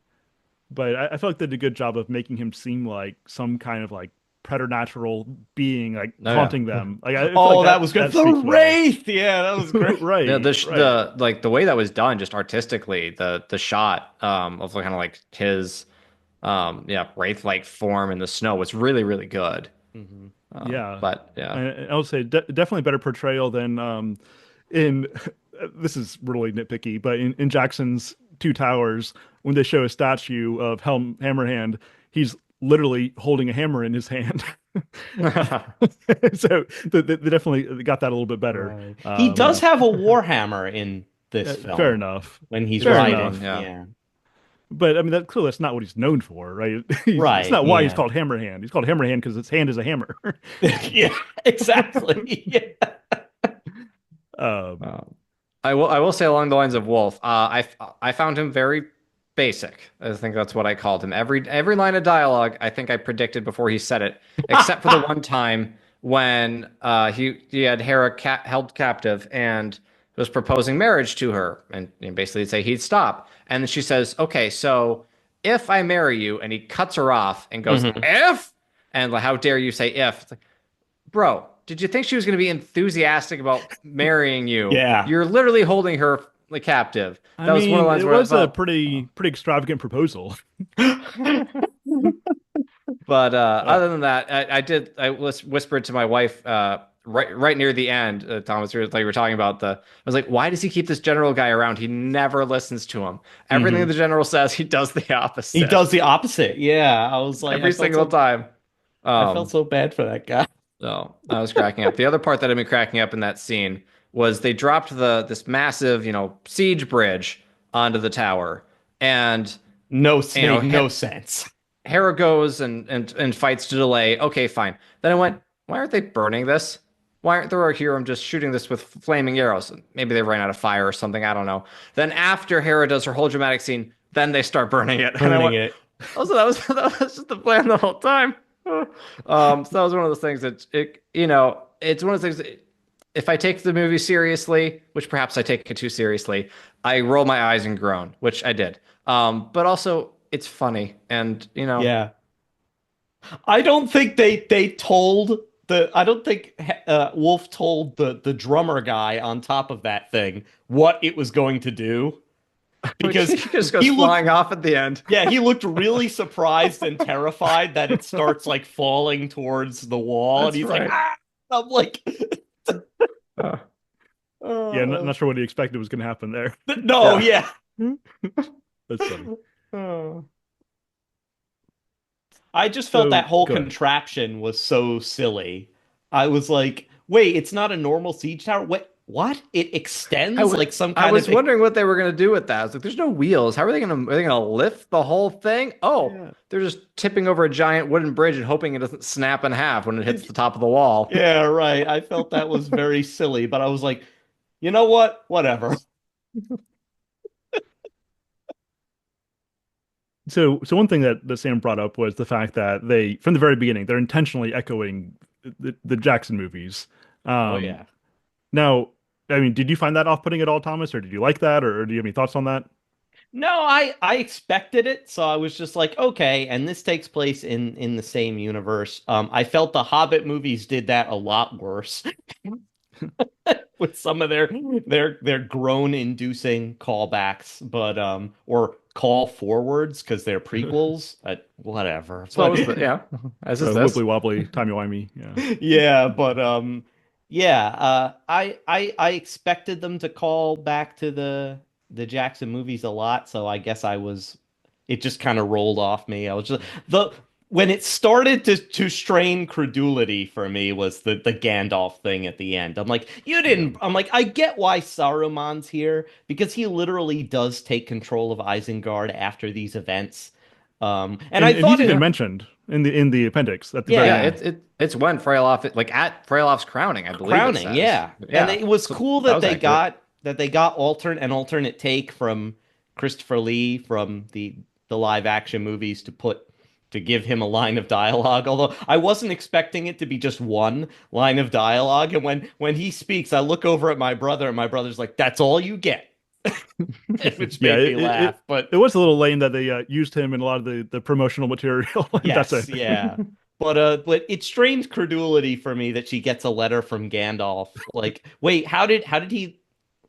But I felt like they did a good job of making him seem like some kind of like preternatural being, like taunting them. Like, that was good. The Wraith, that was great. Right. Yeah, the way that was done, just artistically, the shot of kind of like his wraith-like form in the snow was really, really good. Mm-hmm. But yeah, I would say definitely better portrayal than in this is really nitpicky, but in Jackson's Two Towers, when they show a statue of Helm Hammerhand, he's literally holding a hammer in his hand. So they definitely got that a little bit better. Right. He does have a warhammer in this film. Fair enough. When he's riding. Yeah. But I mean, that's not what he's known for, right? Right. It's not why he's called Hammerhand. He's called Hammerhand because his hand is a hammer. Yeah, exactly. I will say along the lines of Wolf, I found him very basic. I think that's what I called him. Every line of dialogue, I think I predicted before he said it, except for the one time when he had Héra held captive and was proposing marriage to her, and basically he'd say he'd stop, and then she says, "Okay, so if I marry you," and he cuts her off and goes, "If," and like, how dare you say if? It's like, bro, did you think she was going to be enthusiastic about marrying you? Yeah, you're literally holding her captive. That was one of the lines. It was a pretty extravagant proposal. But other than that, I whispered to my wife right near the end, Thomas, like you were talking about I was like, why does he keep this general guy around? He never listens to him. Everything the general says, he does the opposite. He does the opposite. Yeah, I was like, every single time. I felt so bad for that guy. So I was cracking up. The other part that I've been cracking up in that scene was they dropped this massive, siege bridge onto the tower, and no sense. Héra goes and fights to delay. Okay, fine. Then I went, why aren't they burning this? Why aren't the Rohirrim just shooting this with flaming arrows? Maybe they ran out of fire or something. I don't know. Then after Héra does her whole dramatic scene, then they start burning it. Burning it. Also, that was just the plan the whole time. So that was one of those things that it's one of those things that if I take the movie seriously, which perhaps I take it too seriously, I roll my eyes and groan, which I did. But also it's funny, and Yeah. I don't think they told the I don't think Wolf told the drummer guy on top of that thing what it was going to do which because he just goes he looked flying off at the end. yeah, he looked really surprised and terrified that it starts like falling towards the wall and That's he's like, right. ah! I'm like, Uh, Yeah, not, uh, not sure what he expected was going to happen there. no, yeah. yeah. That's funny. I just felt that So whole go ahead. contraption was so silly. I was like, wait, it's not a normal siege tower. What? It I extends was like some I kind was of wondering what they were gonna do with that. I was like, "There's no wheels. How are they gonna lift the whole thing?" Oh, yeah. they're just tipping over a giant wooden bridge and hoping it doesn't snap in half when it hits the top of the wall. Yeah, right. I felt that was very silly, but I was like, you know what? Whatever. So one thing that Sam brought up was the fact that they, from the very beginning, they're intentionally echoing the Jackson movies. Oh Um, yeah. Now, I mean, did you find that off-putting at all, Thomas, or did you like that, or do you have any thoughts on that? No, I expected it, so I was just like, okay, and this takes place in the same universe. I felt the Hobbit movies did that a lot worse with some of their groan-inducing callbacks, but or call forwards because they're prequels. Whatever, So but was the yeah, as is this. Wibbly wobbly, timey-wimey. Yeah. yeah, but yeah, I expected them to call back to the Jackson movies a lot, so I guess it just kind of rolled off me. I was just the when it started to strain credulity for me was the Gandalf thing at the end. I'm like, you Yeah. didn't. I'm like, I get why Saruman's here because he literally does take control of Isengard after these events. And I And he's thought even it, Yeah, mentioned in the appendix at the very yeah. yeah. end. It's when Freyloff like at Freyloff's crowning, I believe it Crowning, says. yeah. And Yeah, it was so cool that that was they accurate. got alternate take from Christopher Lee from the live action movies to give him a line of dialogue. Although I wasn't expecting it to be just one line of dialogue. And when he speaks, I look over at my brother, and my brother's like, "That's all you get," which Yeah, made me laugh. But it was a little lame that they used him in a lot of the promotional material. That's yes, it. yeah. But it strained credulity for me that she gets a letter from Gandalf. Like, wait, how did he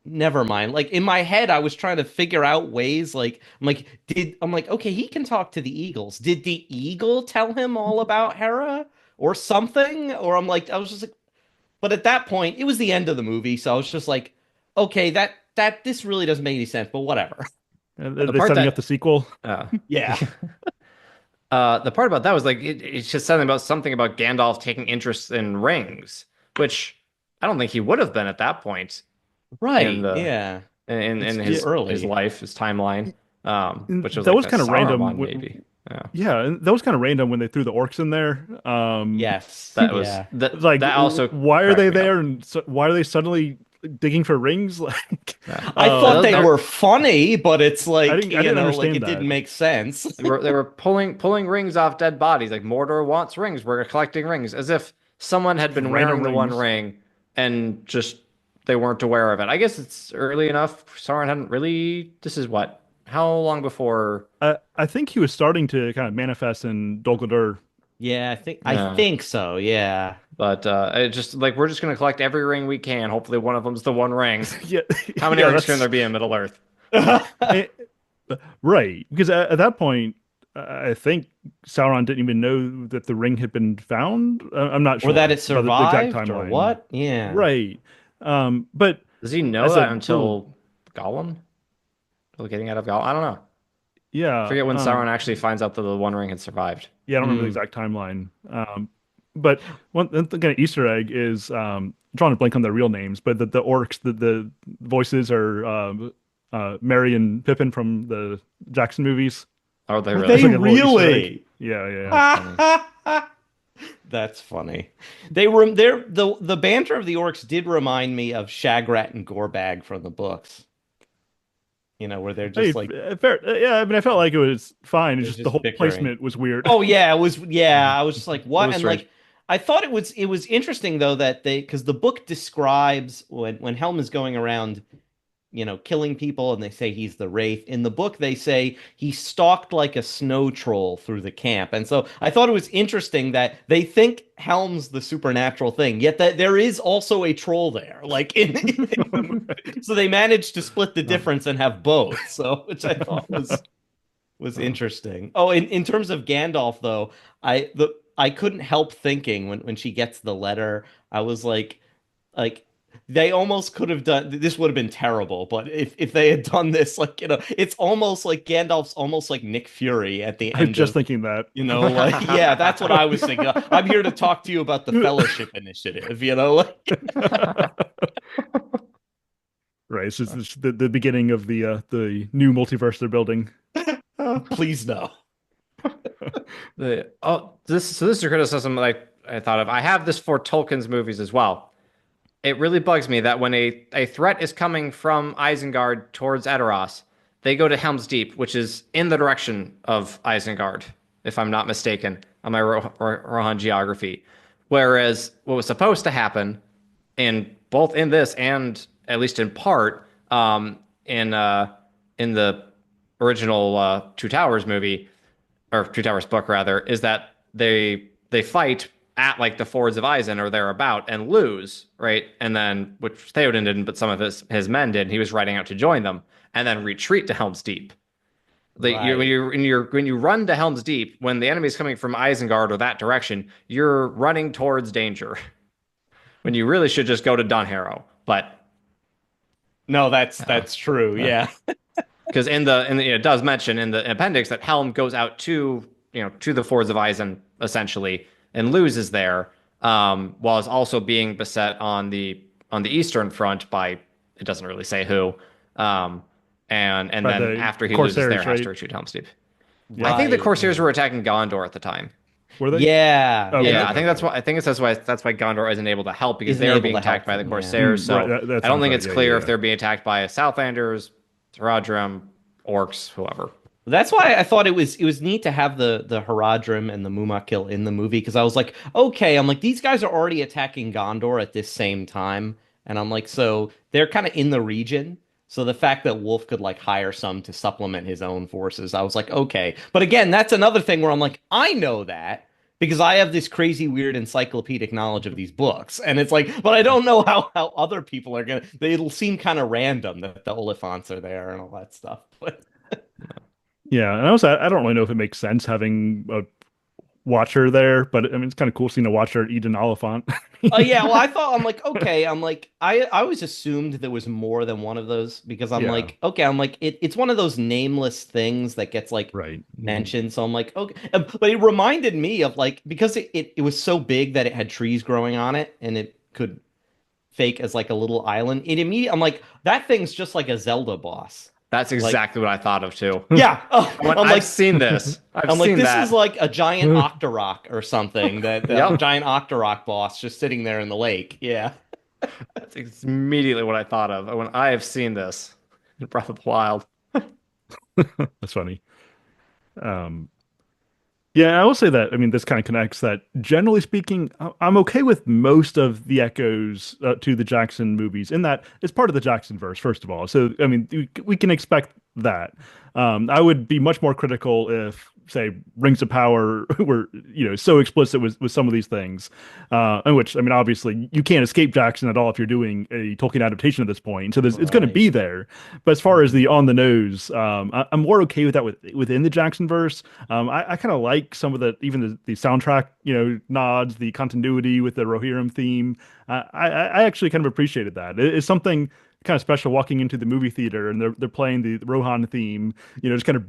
never mind. Like in my head, I was trying to figure out ways like I'm like, okay, he can talk to the eagles. Did the eagle tell him all about Hera or something? Or I was just like, but at that point, it was the end of the movie, so I was just like, okay, that this really doesn't make any sense, but whatever. The They're part setting up the that sequel. Yeah. the part about that was like it's just something about Gandalf taking interest in rings, which I don't think he would have been at that point in Right. the Yeah. in It's too his early. life, his timeline, And which was that like was a kind of random. Saruman maybe. Yeah, Yeah, and that was kind of random when they threw the orcs in there. Yes. that was Yeah. It's like, that also why are cracked they me up. there, and why are they suddenly digging for rings? Like, Yeah, I thought they they're were funny, but it's like, I didn't like understand it that. didn't make sense. they were pulling rings off dead bodies. Like Mordor wants rings. We're collecting rings, as if someone had Just been random wearing the one rings. ring and just they weren't aware of it. I guess it's early enough. Sauron hadn't really. This is what? How long before? I think he was starting to kind of manifest in Dol Guldur. Yeah, I Yeah. think so. Yeah. But it just like we're just gonna collect every ring we can. Hopefully, one of them's the One Ring. Yeah, How many yeah, rings can that's there be in Middle Earth? eh, right. Because at that point, I think Sauron didn't even know that the ring had been found. I'm not Or that sure it about the exact survived or timeline. what? Yeah. Right. But Does he know as a that little, until Gollum? Until getting out of Gollum? I don't know. yeah, Forget when Sauron actually finds out that the One Ring had survived. yeah, I don't remember the Mm. exact timeline. But one kind of Easter egg is drawing a blank on their real names, but the orcs, the voices are Merry and Pippin from the Jackson movies. Are they Were really? It's they like a little Easter egg. really? Yeah, yeah, yeah. That's funny. That's funny. They were there. The banter of the orcs did remind me of Shagrat and Gorbag from the books. where they're Hey, just like fair. Yeah, I mean, I felt like it was fine. It's they're just the just whole bickering. placement was weird. Oh yeah, it was. Yeah, I was just like, It what? was And strange. like, I thought it was interesting though that because the book describes when Helm is going around, killing people, and they say he's the Wraith. In the book, they say he stalked like a snow troll through the camp. And so I thought it was interesting that they think Helm's the supernatural thing, yet that there is also a troll there. Like so they managed to split the difference and have both. So which I thought was interesting. Oh, in terms of Gandalf though, I couldn't help thinking when she gets the letter, I was like they almost could have done this would have been terrible, but if they had done this, like, it's almost like Gandalf's almost like Nick Fury at the I was end just of, thinking that. like, yeah, that's what I was thinking. I'm here to talk to you about the Fellowship Initiative, like. Right. It's the beginning of the new multiverse they're building. Please no. This is a criticism that I thought of. I have this for Tolkien's movies as well. It really bugs me that when a threat is coming from Isengard towards Edoras, they go to Helm's Deep, which is in the direction of Isengard, if I'm not mistaken, on my Rohan geography. Whereas what was supposed to happen in both in this and at least in part in the original Two Towers movie, or Two Towers book rather, is that they fight at like the fords of Isen or thereabout and lose, right? And then, which Theoden didn't, but some of his men did. He was riding out to join them, and then retreat to Helm's Deep. Like Right. when you run to Helm's Deep, when the enemy is coming from Isengard or that direction, you're running towards danger. When you really should just go to Dunharrow. But No, that's true. Yeah. because it does mention in the appendix that Helm goes out to the fords of Isen essentially and loses there, while it's also being beset on the eastern front by, it doesn't really say who, and By then the after he Corsairs, loses there, has right? to retreat Helm's Deep. Right. I think the Corsairs were attacking Gondor at the time. Were they? Yeah. Okay. Yeah, I think that's why. I think that's why Gondor isn't able to help, because Isn't they're able being to attacked help by the them, yeah. Corsairs. So Right, that I don't sounds think right. it's Yeah, clear yeah, if yeah. they're being attacked by Southanders, Haradrim, Orcs, whoever. That's why I thought it was neat to have the Haradrim and the Mumakil in the movie, because I was like, okay, I'm like, these guys are already attacking Gondor at this same time, and I'm like, so they're kind of in the region. So the fact that Wolf could like hire some to supplement his own forces, I was like, okay. But again, that's another thing where I'm like, I know that because I have this crazy weird encyclopedic knowledge of these books, and it's like, but I don't know how other people are gonna. It'll seem kind of random that the Oliphants are there and all that stuff, but. Yeah, and also I don't really know if it makes sense having a watcher there, but I mean it's kind of cool seeing a watcher eat an oliphant. Oh yeah, well I thought, I'm like, okay, I'm like, I always assumed there was more than one of those, because I'm Yeah. like, okay, I'm like, it's one of those nameless things that gets like Right. mentioned, so I'm like, okay. But it reminded me of, like, because it was so big that it had trees growing on it and it could fake as like a little island. I'm like, that thing's just like a Zelda boss. That's exactly what I thought of too. Yeah. When I'm I've like, seen this. I'm like, seen this that. is like a giant Octorok or something. That Yep. giant Octorok boss just sitting there in the lake. Yeah. That's immediately what I thought of when I have seen this in Breath of the Wild. That's funny. Um, yeah, I will say that. I mean, this kind of connects that. Generally speaking, I'm okay with most of the echoes to the Jackson movies. In that it's part of the Jackson verse, first of all. So, I mean, we can expect that. I would be much more critical if, say, Rings of Power were so explicit with some of these things, in which, I mean, obviously you can't escape Jackson at all if you're doing a Tolkien adaptation at this point. So it's going to be there. But as far as the on the nose, I'm more okay with that within the Jackson verse. I kind of like some of even the soundtrack nods, the continuity with the Rohirrim theme. I actually kind of appreciated that. It's something kind of special walking into the movie theater and they're playing the Rohan theme, just kind of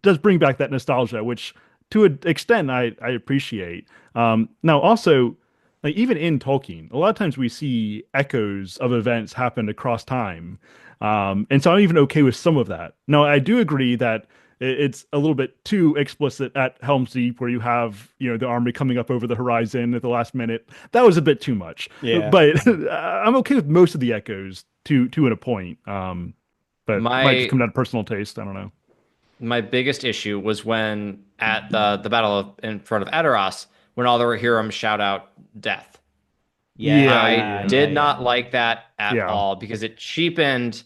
does bring back that nostalgia, which to an extent I appreciate. Now also, like, even in Tolkien, a lot of times we see echoes of events happen across time. And so I'm even okay with some of that. Now I do agree that it's a little bit too explicit at Helm's Deep, where you have, the army coming up over the horizon at the last minute. That was a bit too much. Yeah. But I'm okay with most of the echoes to a point. but it might just My come down to personal taste. I don't know. my biggest issue was when at the battle in front of Edoras, when all the Rohirrim shout out death. Yeah, I Yeah, yeah, yeah, did yeah. not like that at yeah. all because it cheapened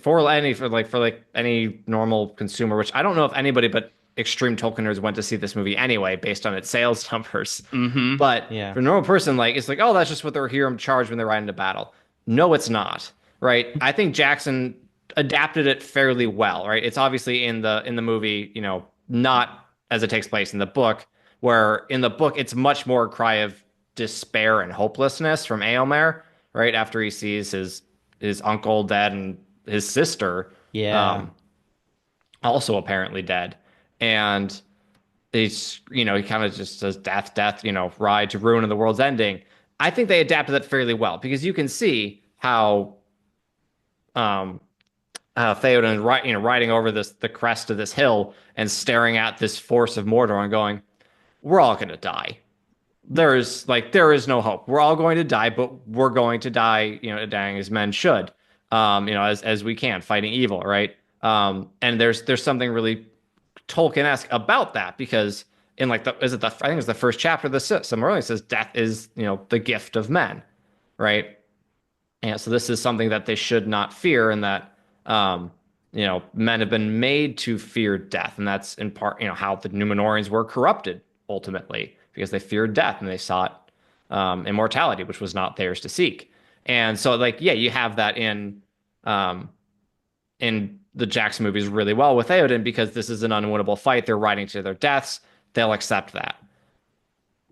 for any normal consumer, which I don't know if anybody but extreme Tolkieners went to see this movie anyway based on its sales numbers. Mm-hmm. But Yeah. for a normal person, like it's like, oh, that's just what they're here charged when they ride into battle. No, it's not. Right? I think Jackson adapted it fairly well, right? It's obviously in the movie, not as it takes place in the book, where in the book it's much more a cry of despair and hopelessness from Eomer, right? After he sees his uncle dead and his sister Yeah. um, also apparently dead. And he kind of just says death, death, ride to ruin and the world's ending. I think they adapted that fairly well because you can see um, Theoden riding over the crest of this hill and staring at this force of Mordor and going, "We're all gonna die. There is no hope. We're all going to die, but we're going to die, dying as men should, as we can, fighting evil, right? And there's something really Tolkien-esque about that because in I think it's the first chapter of the Silmarillion says death is the gift of men, right? And so this is something that they should not fear, and that men have been made to fear death, and that's in part how the Numenorians were corrupted ultimately because they feared death and they sought immortality, which was not theirs to seek. And so you have that in the Jackson movies really well with Theoden because this is an unwinnable fight. They're riding to their deaths. They'll accept that.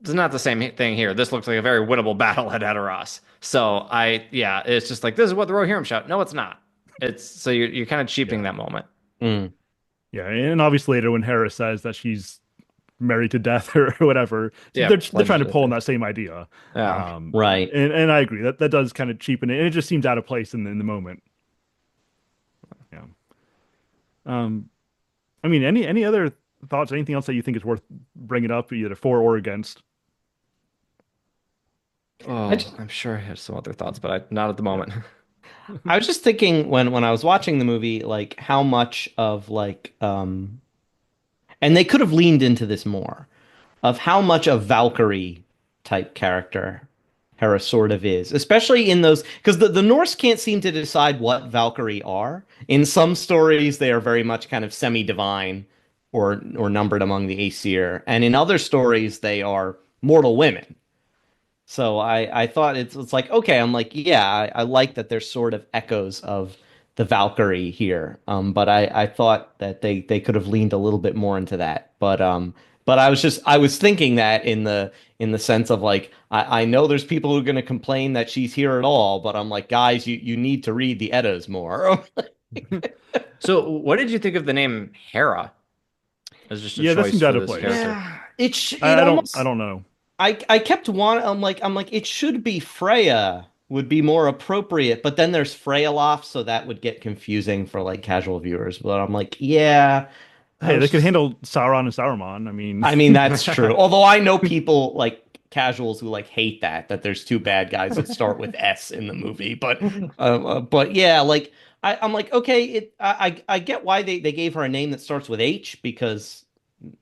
It's not the same thing here. This looks like a very winnable battle at Edoras. So it's just like this is what the Rohirrim shout. No, it's not. It's so you're kind of cheapening that moment. Mm. Yeah, and obviously later when Héra says that she's married to death or whatever, Yeah, they're trying to pull on that same idea. Yeah. Right. And I agree that does kind of cheapen it, and it just seems out of place in the moment. Yeah. I mean, any other thoughts? Anything else that you think is worth bringing up, either for or against? Oh, I'm sure I have some other thoughts, but not at the moment. I was just thinking when I was watching the movie, like how much of and they could have leaned into this more, of how much a Valkyrie type character Hera sort of is, especially in those, because the Norse can't seem to decide what Valkyrie are. In some stories, they are very much kind of semi-divine or numbered among the Aesir, and in other stories, they are mortal women. So I thought it's like, okay, I'm like, yeah, I like that there's sort of echoes of the Valkyrie here. But I thought that they could have leaned a little bit more into that. But I was thinking that in the sense of like, I know there's people who are going to complain that she's here at all, but I'm like, guys, you need to read the Eddas more. So, what did you think of the name Hera? As just a Yeah, that choice seems for out of this place. character. Yeah, it I almost, don't know. I kept wanting. I'm like it should be Freya would be more appropriate, but then there's Freyaloft, so that would get confusing for like casual viewers. But I'm like, yeah, Hey, they could handle Sauron and Saruman. I mean, that's true. Although I know people like casuals who like hate that there's two bad guys that start with S in the movie. But yeah, like I'm like, okay, I get why they gave her a name that starts with H because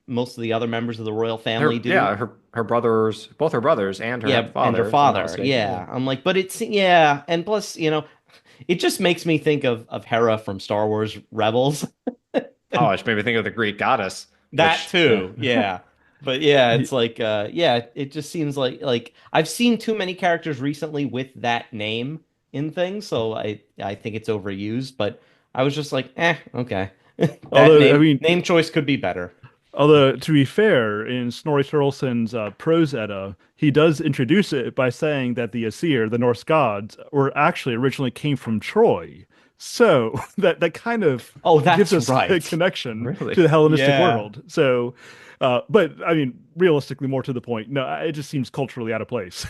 most of the other members of the royal family do. Yeah, her brothers, both her brothers and her Yeah, father. and her if I'm not father. mistaken. Yeah. I'm like, but it's yeah, and plus, it just makes me think of Hera from Star Wars Rebels. Oh, it made me think of the Greek goddess. That which, too. Yeah. But yeah, it's like yeah, it just seems like I've seen too many characters recently with that name in things, so I think it's overused, but I was just like, okay. That Although, I mean, name choice could be better. although to be fair, in Snorri Sturluson's Prose Edda, he does introduce it by saying that the Aesir, the Norse gods, were actually originally came from Troy. So that kind of That's gives us a right. connection Really? to the Hellenistic Yeah. world. So, but I mean, realistically, more to the point, no, it just seems culturally out of place.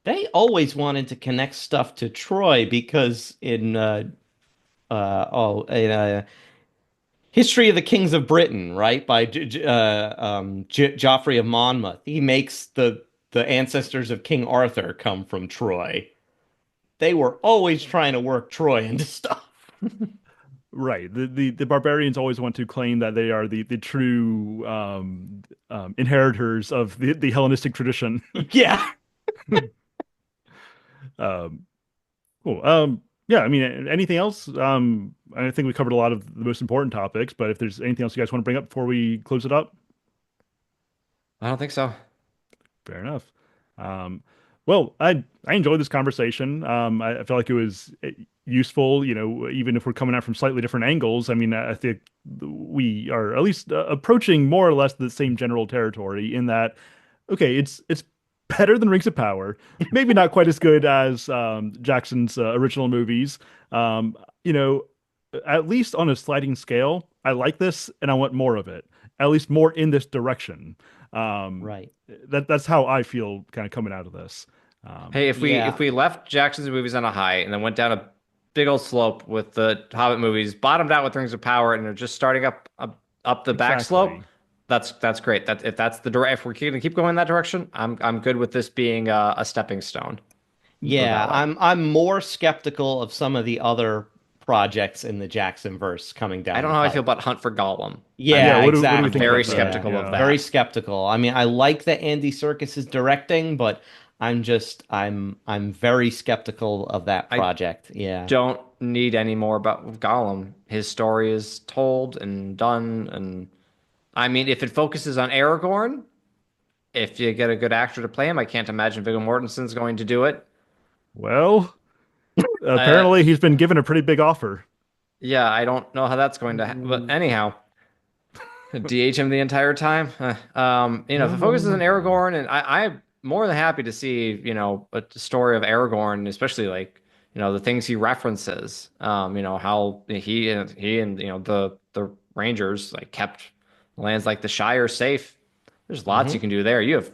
They always wanted to connect stuff to Troy because in History of the Kings of Britain, right, by Joffrey of Monmouth, he makes the ancestors of King Arthur come from Troy. they were always trying to work Troy into stuff. Right. The barbarians always want to claim that they are the true inheritors of the Hellenistic tradition. Yeah. Um, cool. Yeah, I mean, anything else? I think we covered a lot of the most important topics, but if there's anything else you guys want to bring up before we close it up, I don't think so. fair enough. Um, well, I enjoyed this conversation. I felt like it was useful, even if we're coming at from slightly different angles. I mean, I think we are at least approaching more or less the same general territory in that, okay, it's better than Rings of Power, maybe not quite as good as Jackson's original movies. Um, you know, at least on a sliding scale, I like this and I want more of it. At least more in this direction. Right. That's how I feel kind of coming out of this. Hey, if we left Jackson's movies on a high and then went down a big old slope with the Hobbit movies, bottomed out with Rings of Power, and are just starting up the back slope, that's great. If we're going to keep going in that direction, I'm good with this being a stepping stone. Yeah, I'm more skeptical of some of the other projects in the Jackson verse coming down. I don't know how I feel about Hunt for Gollum. Yeah, exactly. I'm very skeptical of that. Very skeptical. I mean, I like that Andy Serkis is directing, but I'm very skeptical of that project. Yeah. Don't need any more about Gollum. His story is told and done, and I mean, if it focuses on Aragorn, if you get a good actor to play him, I can't imagine Viggo Mortensen's going to do it. Well, apparently he's been given a pretty big offer. Yeah, I don't know how that's going to happen. But anyhow, DH him the entire time. If it focuses on Aragorn, and I'm more than happy to see, a story of Aragorn, especially like, the things he references. How he and the Rangers like kept lands like the Shire safe. There's lots you can do there. You have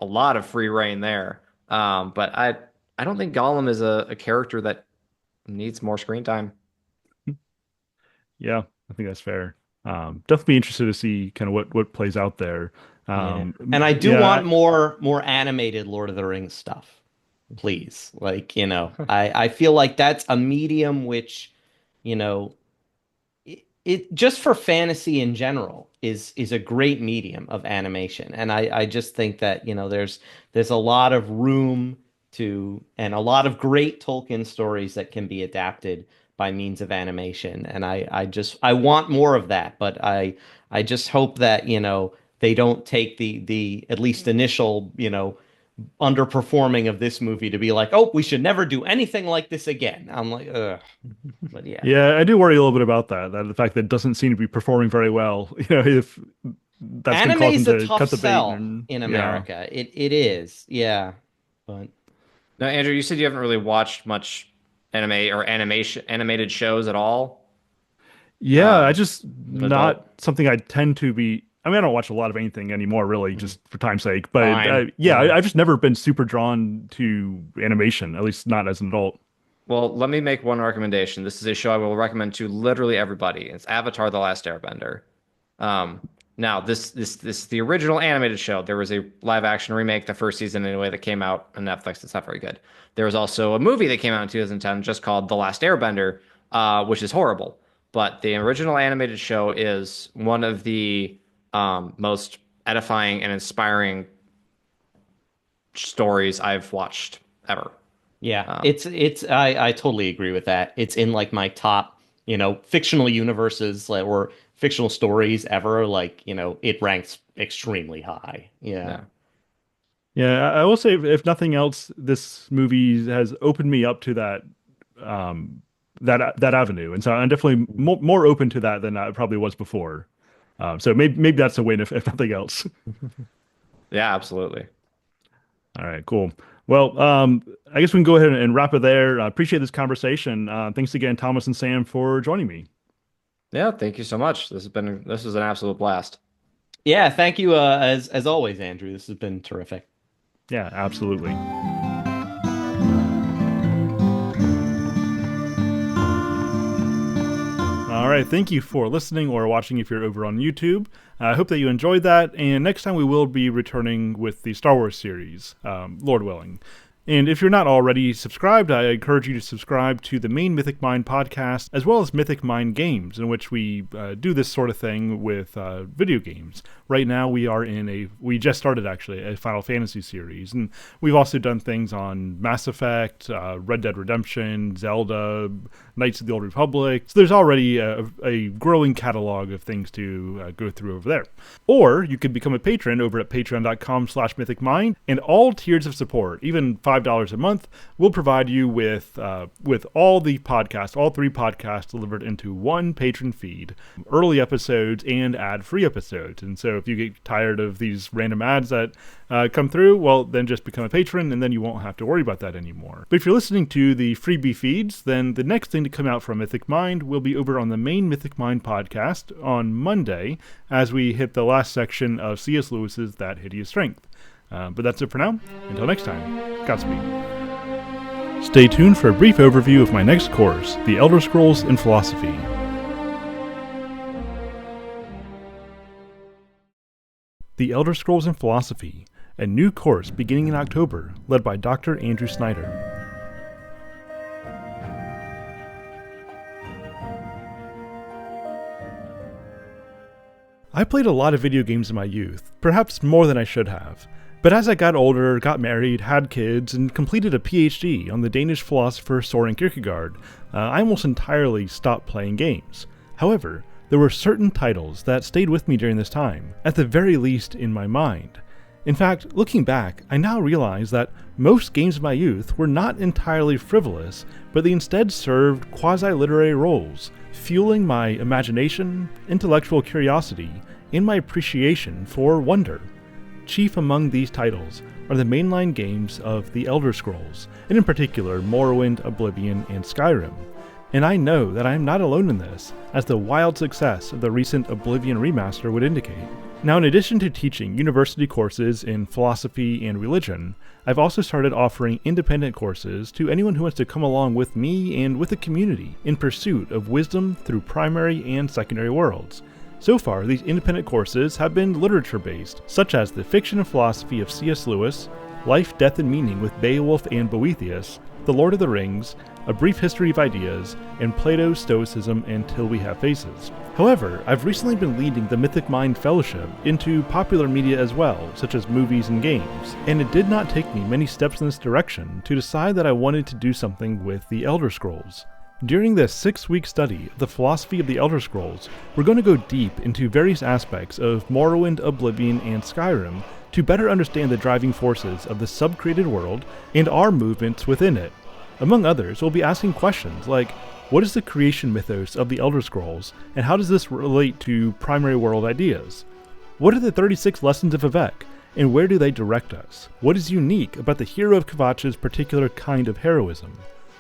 a lot of free reign there. But I don't think Gollum is a character that needs more screen time. Yeah, I think that's fair. Definitely be interested to see kind of what plays out there. And I do want more animated Lord of the Rings stuff, please. Like, I feel like that's a medium which, it just for fantasy in general is a great medium of animation. And I just think that, there's a lot of room and a lot of great Tolkien stories that can be adapted by means of animation. And I want more of that, but I just hope that, they don't take the at least initial, underperforming of this movie to be like, oh, we should never do anything like this again. I'm like, ugh. But yeah. Yeah, I do worry a little bit about that the fact that it doesn't seem to be performing very well. If that's anime going is to cause them a to tough cut the sell bait in America. It is, yeah. But now, Andrew, you said you haven't really watched much anime or animated shows at all. Yeah, I just not something I tend to be. I mean, I don't watch a lot of anything anymore, really, just for time's sake. But I've just never been super drawn to animation, at least not as an adult. Well, let me make one recommendation. This is a show I will recommend to literally everybody. It's Avatar: The Last Airbender. Now, this the original animated show. There was a live action remake, the first season anyway, that came out on Netflix. It's not very good. There was also a movie that came out in 2010 just called The Last Airbender, which is horrible. But the original animated show is one of the most edifying and inspiring stories I've watched ever. Yeah, I totally agree with that. It's in like my top, fictional universes or fictional stories ever. Like, it ranks extremely high. Yeah. Yeah, I will say, if nothing else, this movie has opened me up to that that avenue, and so I'm definitely more open to that than I probably was before. So maybe that's a win, if nothing else. Yeah, absolutely. All right, cool. Well, I guess we can go ahead and wrap it there. I appreciate this conversation. Thanks again, Thomas and Sam, for joining me. Yeah, thank you so much. This was an absolute blast. Yeah, thank you as always, Andrew. This has been terrific. Yeah, absolutely. All right, thank you for listening or watching if you're over on YouTube. I hope that you enjoyed that, and next time we will be returning with the Star Wars series, Lord willing. And if you're not already subscribed, I encourage you to subscribe to the main Mythic Mind podcast, as well as Mythic Mind Games, in which we do this sort of thing with video games. Right now, we just started actually a Final Fantasy series, and we've also done things on Mass Effect, Red Dead Redemption, Zelda, Knights of the Old Republic. So there's already a growing catalog of things to go through over there. Or you could become a patron over at patreon.com/mythicmind, and all tiers of support, even $5 a month, will provide you with all the podcasts, all 3 podcasts delivered into one patron feed, early episodes and ad-free episodes. And so if you get tired of these random ads that come through, well, then just become a patron, and then you won't have to worry about that anymore. But if you're listening to the freebie feeds, then the next thing to come out from Mythic Mind will be over on the main Mythic Mind podcast on Monday, as we hit the last section of C.S. Lewis's That Hideous Strength. But that's it for now. Until next time, Godspeed. Stay tuned for a brief overview of my next course, The Elder Scrolls in Philosophy. The Elder Scrolls in Philosophy, a new course beginning in October, led by Dr. Andrew Snyder. I played a lot of video games in my youth, perhaps more than I should have. But as I got older, got married, had kids, and completed a PhD on the Danish philosopher Søren Kierkegaard, I almost entirely stopped playing games. However, there were certain titles that stayed with me during this time, at the very least in my mind. In fact, looking back, I now realize that most games of my youth were not entirely frivolous, but they instead served quasi-literary roles, fueling my imagination, intellectual curiosity, and my appreciation for wonder. Chief among these titles are the mainline games of the Elder Scrolls, and in particular Morrowind, Oblivion, and Skyrim. And I know that I am not alone in this, as the wild success of the recent Oblivion remaster would indicate. Now, in addition to teaching university courses in philosophy and religion, I've also started offering independent courses to anyone who wants to come along with me and with the community in pursuit of wisdom through primary and secondary worlds. So far, these independent courses have been literature-based, such as The Fiction and Philosophy of C.S. Lewis, Life, Death, and Meaning with Beowulf and Boethius, The Lord of the Rings, A Brief History of Ideas, and Plato's Stoicism and Till We Have Faces. However, I've recently been leading the Mythic Mind Fellowship into popular media as well, such as movies and games, and it did not take me many steps in this direction to decide that I wanted to do something with the Elder Scrolls. During this 6-week study of the philosophy of the Elder Scrolls, we're going to go deep into various aspects of Morrowind, Oblivion, and Skyrim to better understand the driving forces of the sub-created world and our movements within it. Among others, we'll be asking questions like, what is the creation mythos of the Elder Scrolls, and how does this relate to primary world ideas? What are the 36 lessons of Vivek, and where do they direct us? What is unique about the hero of Kvatch's particular kind of heroism?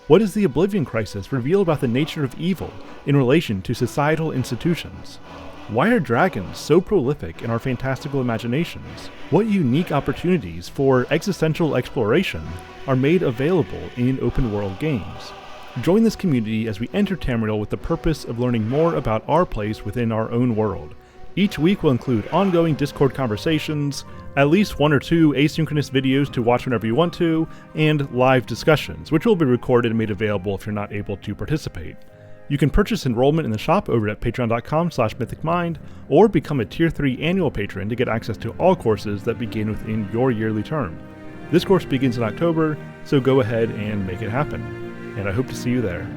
What does the Oblivion Crisis reveal about the nature of evil in relation to societal institutions? Why are dragons so prolific in our fantastical imaginations? What unique opportunities for existential exploration are made available in open-world games? Join this community as we enter Tamriel with the purpose of learning more about our place within our own world. Each week will include ongoing Discord conversations, at least 1 or 2 asynchronous videos to watch whenever you want to, and live discussions, which will be recorded and made available if you're not able to participate. You can purchase enrollment in the shop over at patreon.com/mythicmind, or become a Tier 3 annual patron to get access to all courses that begin within your yearly term. This course begins in October, so go ahead and make it happen. And I hope to see you there.